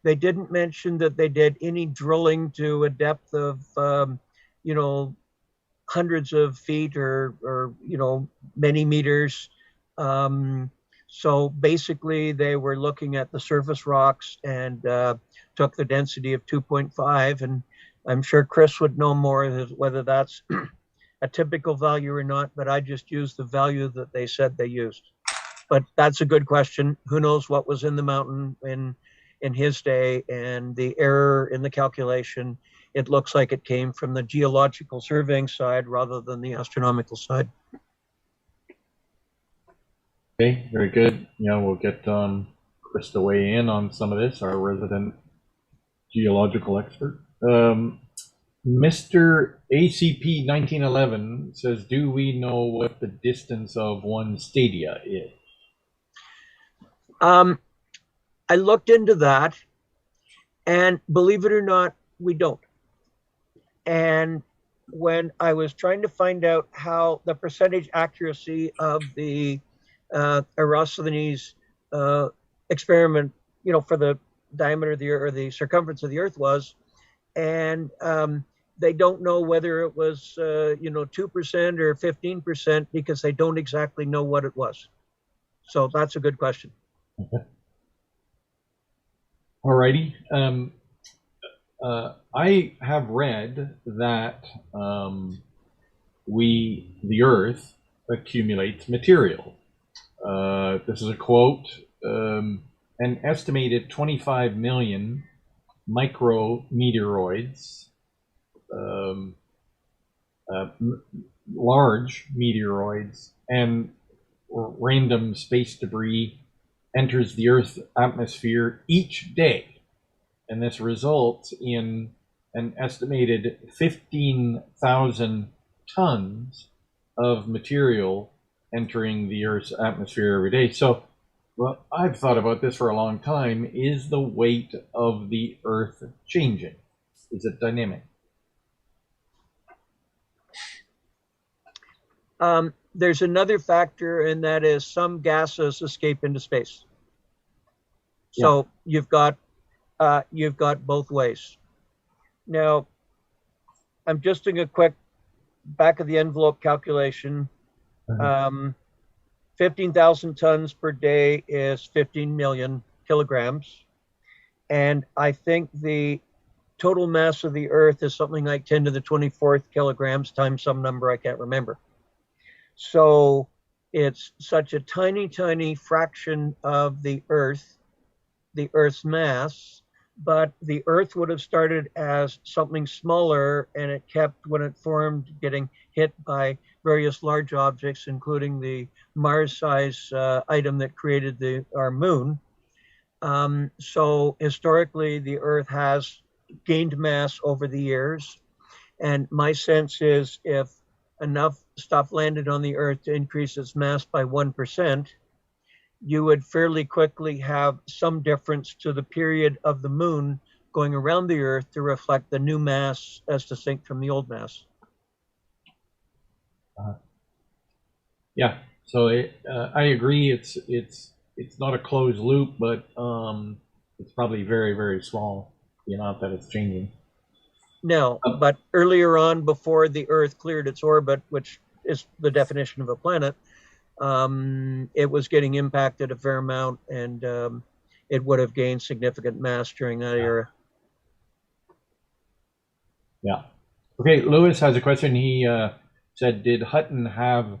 They didn't mention that they did any drilling to a depth of, hundreds of feet or many meters. So basically they were looking at the surface rocks and took the density of 2.5. And I'm sure Chris would know more whether that's a typical value or not, but I just used the value that they said they used. But that's a good question. Who knows what was in the mountain in his day, and the error in the calculation, it looks like it came from the geological surveying side rather than the astronomical side. Okay, very good. We'll get Chris to weigh in on some of this, our resident geological expert. Mr. ACP 1911 says, do we know what the distance of one stadia is? I looked into that, and believe it or not, we don't. And when I was trying to find out how the percentage accuracy of the Eratosthenes experiment, for the diameter of the Earth, or the circumference of the Earth was, and they don't know whether it was 2% or 15% because they don't exactly know what it was. So that's a good question. Okay. All righty. I have read that the Earth accumulates material. This is a quote. An estimated 25 million micrometeoroids, large meteoroids, and random space debris enters the Earth's atmosphere each day. And this results in an estimated 15,000 tons of material entering the Earth's atmosphere every day. So, well, I've thought about this for a long time. Is the weight of the Earth changing? Is it dynamic? There's another factor, and that is some gases escape into space. So you've got both ways. Now, I'm just doing a quick back of the envelope calculation. 15,000 tons per day is 15 million kilograms. And I think the total mass of the Earth is something like 10 to the 24th kilograms times some number I can't remember. So it's such a tiny, tiny fraction of the Earth's mass, but the Earth would have started as something smaller, and it kept, when it formed, getting hit by various large objects, including the Mars-size item that created our moon. So historically, the Earth has gained mass over the years. And my sense is if enough stuff landed on the Earth to increase its mass by 1%, you would fairly quickly have some difference to the period of the moon going around the Earth to reflect the new mass as distinct from the old mass. Yeah, so I agree. It's not a closed loop, but it's probably very, very small, the amount that it's changing. No, but earlier on, before the Earth cleared its orbit, which is the definition of a planet, it was getting impacted a fair amount, and it would have gained significant mass during that era. Yeah. Okay, Lewis has a question. He said, did Hutton have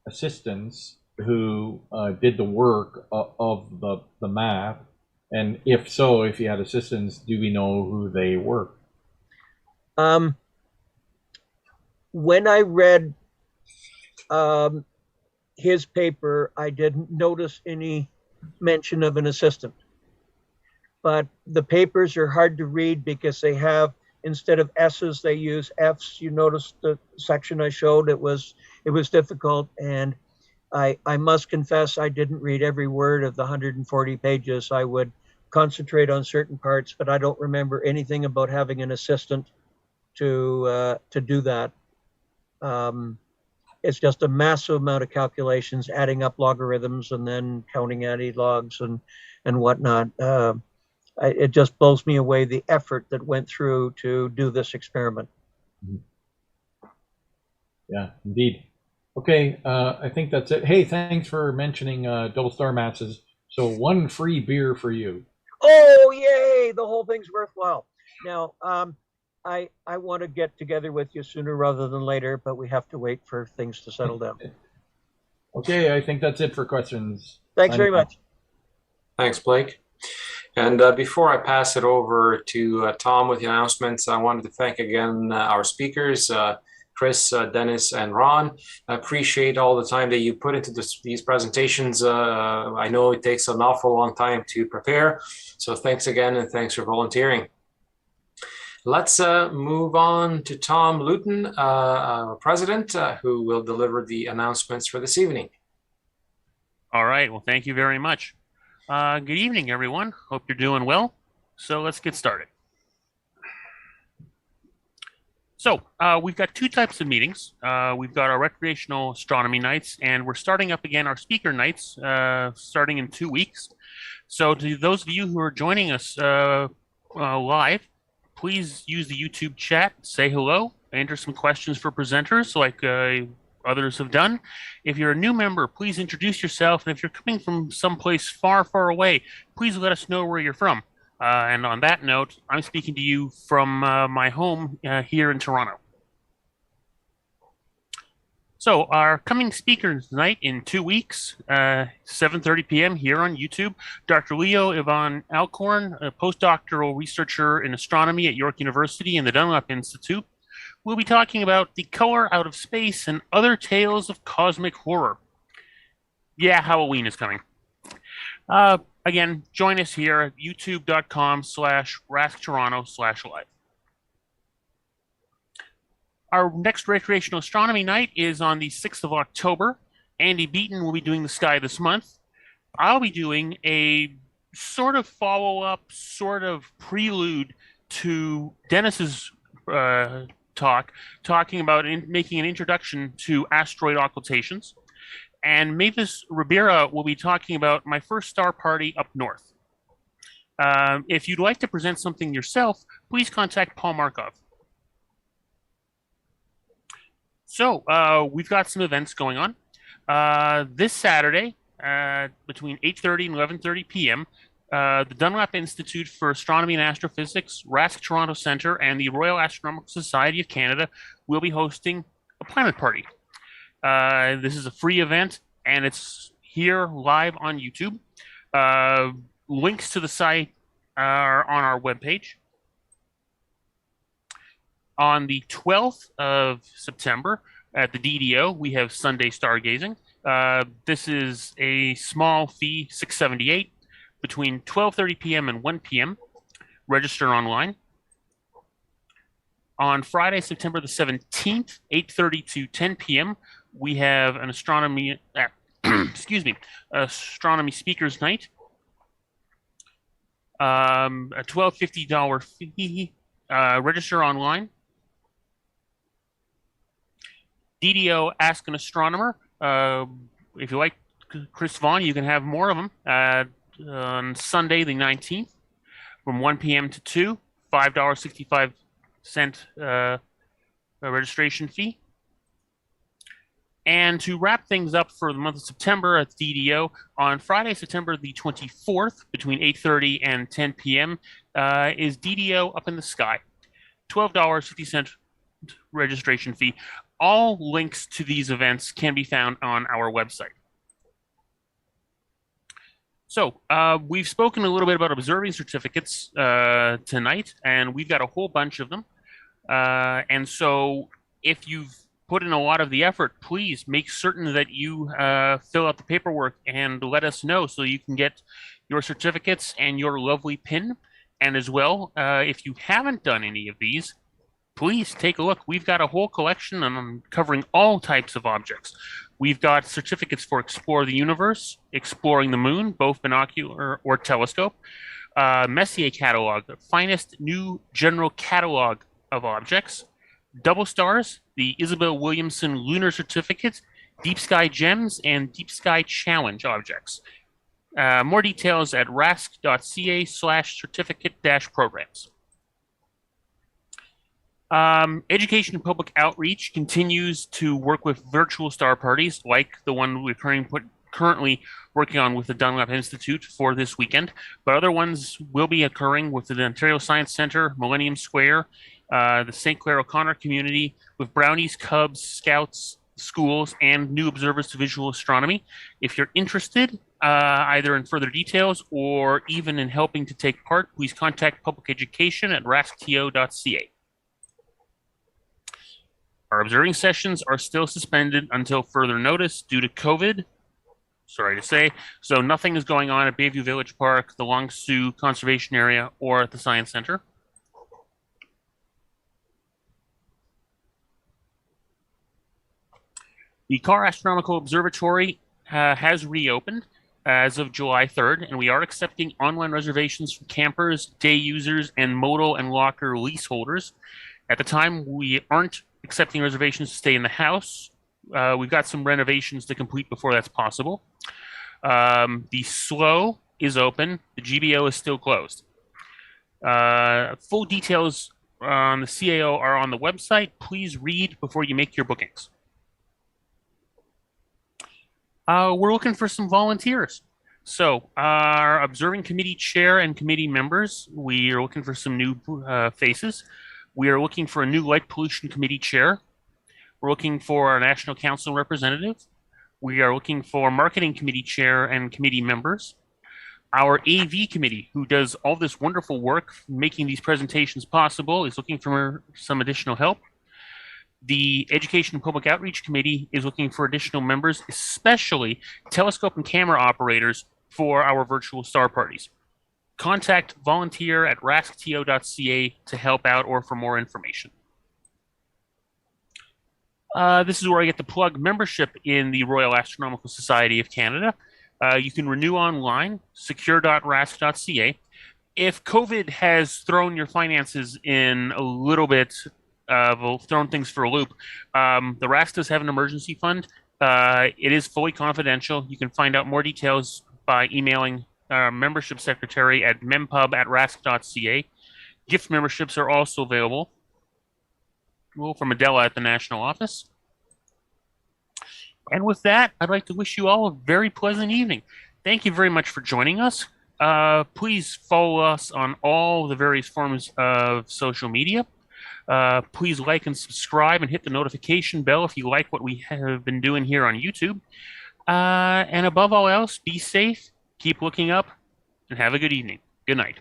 assistants who did the work of the map? And if so, if he had assistants, do we know who they were? When I read his paper, I didn't notice any mention of an assistant. But the papers are hard to read because they have, instead of S's, they use F's. You notice the section I showed, it was difficult. And I must confess, I didn't read every word of the 140 pages. I would concentrate on certain parts, but I don't remember anything about having an assistant to do that. It's just a massive amount of calculations, adding up logarithms and then counting anti-logs and whatnot. It just blows me away, the effort that went through to do this experiment. Yeah, indeed. Okay, I think that's it. Hey, thanks for mentioning double star masses. So one free beer for you. Oh, yay! The whole thing's worthwhile. Now, I want to get together with you sooner rather than later, but we have to wait for things to settle down. Okay, I think that's it for questions. Thanks very much. Thanks, Blake. And before I pass it over to Tom with the announcements, I wanted to thank again our speakers, Chris, Dennis, and Ron. I appreciate all the time that you put into these presentations. I know it takes an awful long time to prepare, so thanks again, and thanks for volunteering. Let's move on to Tom Luton, our president, who will deliver the announcements for this evening. All right, well, thank you very much. Good evening, everyone. Hope you're doing well. So let's get started. So we've got two types of meetings. We've got our recreational astronomy nights, and we're starting up again our speaker nights starting in 2 weeks. So to those of you who are joining us live, please use the YouTube chat, say hello, enter some questions for presenters like others have done. If you're a new member, please introduce yourself. And if you're coming from someplace far, far away, please let us know where you're from. And on that note, I'm speaking to you from my home here in Toronto. So our coming speakers tonight in 2 weeks, 7:30 p.m. here on YouTube, Dr. Leo Ivan Alcorn, a postdoctoral researcher in astronomy at York University and the Dunlop Institute, will be talking about the color out of space and other tales of cosmic horror. Yeah, Halloween is coming. Again, join us here at youtube.com/rasktoronto/live. Our next recreational astronomy night is on the 6th of October. Andy Beaton will be doing the sky this month. I'll be doing a sort of follow-up, sort of prelude to Dennis's talking about making an introduction to asteroid occultations. And Mavis Ribera will be talking about my first star party up north. If you'd like to present something yourself, please contact Paul Markov. So we've got some events going on. This Saturday, between 8:30 and 11:30 p.m., The Dunlap Institute for Astronomy and Astrophysics, Rask Toronto Centre, and the Royal Astronomical Society of Canada will be hosting a planet party. This is a free event, and it's here live on YouTube. Links to the site are on our webpage. On the 12th of September at the DDO, we have Sunday stargazing. This is a small fee, $6.78, between 12:30 p.m. and 1 p.m. Register online. On Friday, September the 17th, 8:30 to 10 p.m., we have an astronomy, astronomy speakers night. A $12.50 fee. Register online. DDO Ask an Astronomer. If you like Chris Vaughan, you can have more of them on Sunday the 19th from 1 p.m. to 2, $5.65 registration fee. And to wrap things up for the month of September at DDO, on Friday, September the 24th, between 8:30 and 10 p.m., is DDO Up in the Sky. $12.50 registration fee. All links to these events can be found on our website. So we've spoken a little bit about observing certificates tonight, and we've got a whole bunch of them. And so if you've put in a lot of the effort, please make certain that you fill out the paperwork and let us know so you can get your certificates and your lovely pin. And as well, if you haven't done any of these, please take a look. We've got a whole collection and I'm covering all types of objects. We've got certificates for Explore the Universe, Exploring the Moon, both binocular or telescope, Messier Catalog, the finest new general catalog of objects, Double Stars, the Isabel Williamson Lunar Certificate, Deep Sky Gems, and Deep Sky Challenge objects. More details at rask.ca/certificate-programs. Education and public outreach continues to work with virtual star parties like the one we're currently working on with the Dunlap Institute for this weekend, but other ones will be occurring with the Ontario Science Centre, Millennium Square, the St. Clair O'Connor community, with Brownies, Cubs, Scouts, schools, and new observers to visual astronomy. If you're interested, either in further details or even in helping to take part, please contact public education at raskto.ca. Our observing sessions are still suspended until further notice due to COVID. Sorry to say. So nothing is going on at Bayview Village Park, the Long Sault Conservation Area, or at the Science Center. The Carr Astronomical Observatory has reopened as of July 3rd, and we are accepting online reservations from campers, day users, and modal and locker leaseholders. At the time, we aren't accepting reservations to stay in the house. We've got some renovations to complete before that's possible. The SLO is open. The GBO is still closed. Full details on the CAO are on the website. Please read before you make your bookings. We're looking for some volunteers. So our observing committee chair and committee members, we are looking for some new faces. We are looking for a new light pollution committee chair. We're looking for a national council representative. We are looking for marketing committee chair and committee members. Our AV committee, who does all this wonderful work making these presentations possible, is looking for some additional help. The Education and Public Outreach Committee is looking for additional members, especially telescope and camera operators for our virtual star parties. Contact volunteer at raskto.ca to help out or for more information. This is where I get to plug membership in the Royal Astronomical Society of Canada. You can renew online, secure.rask.ca. If COVID has thrown your finances in a little bit, thrown things for a loop, the RASC does have an emergency fund. It is fully confidential. You can find out more details by emailing our membership secretary at mempub@rask.ca. Gift memberships are also available from Adela at the national office. And with that, I'd like to wish you all a very pleasant evening. Thank you very much for joining us. Please follow us on all the various forms of social media. Please like and subscribe and hit the notification bell if you like what we have been doing here on YouTube. And above all else, be safe, keep looking up, and have a good evening. Good night.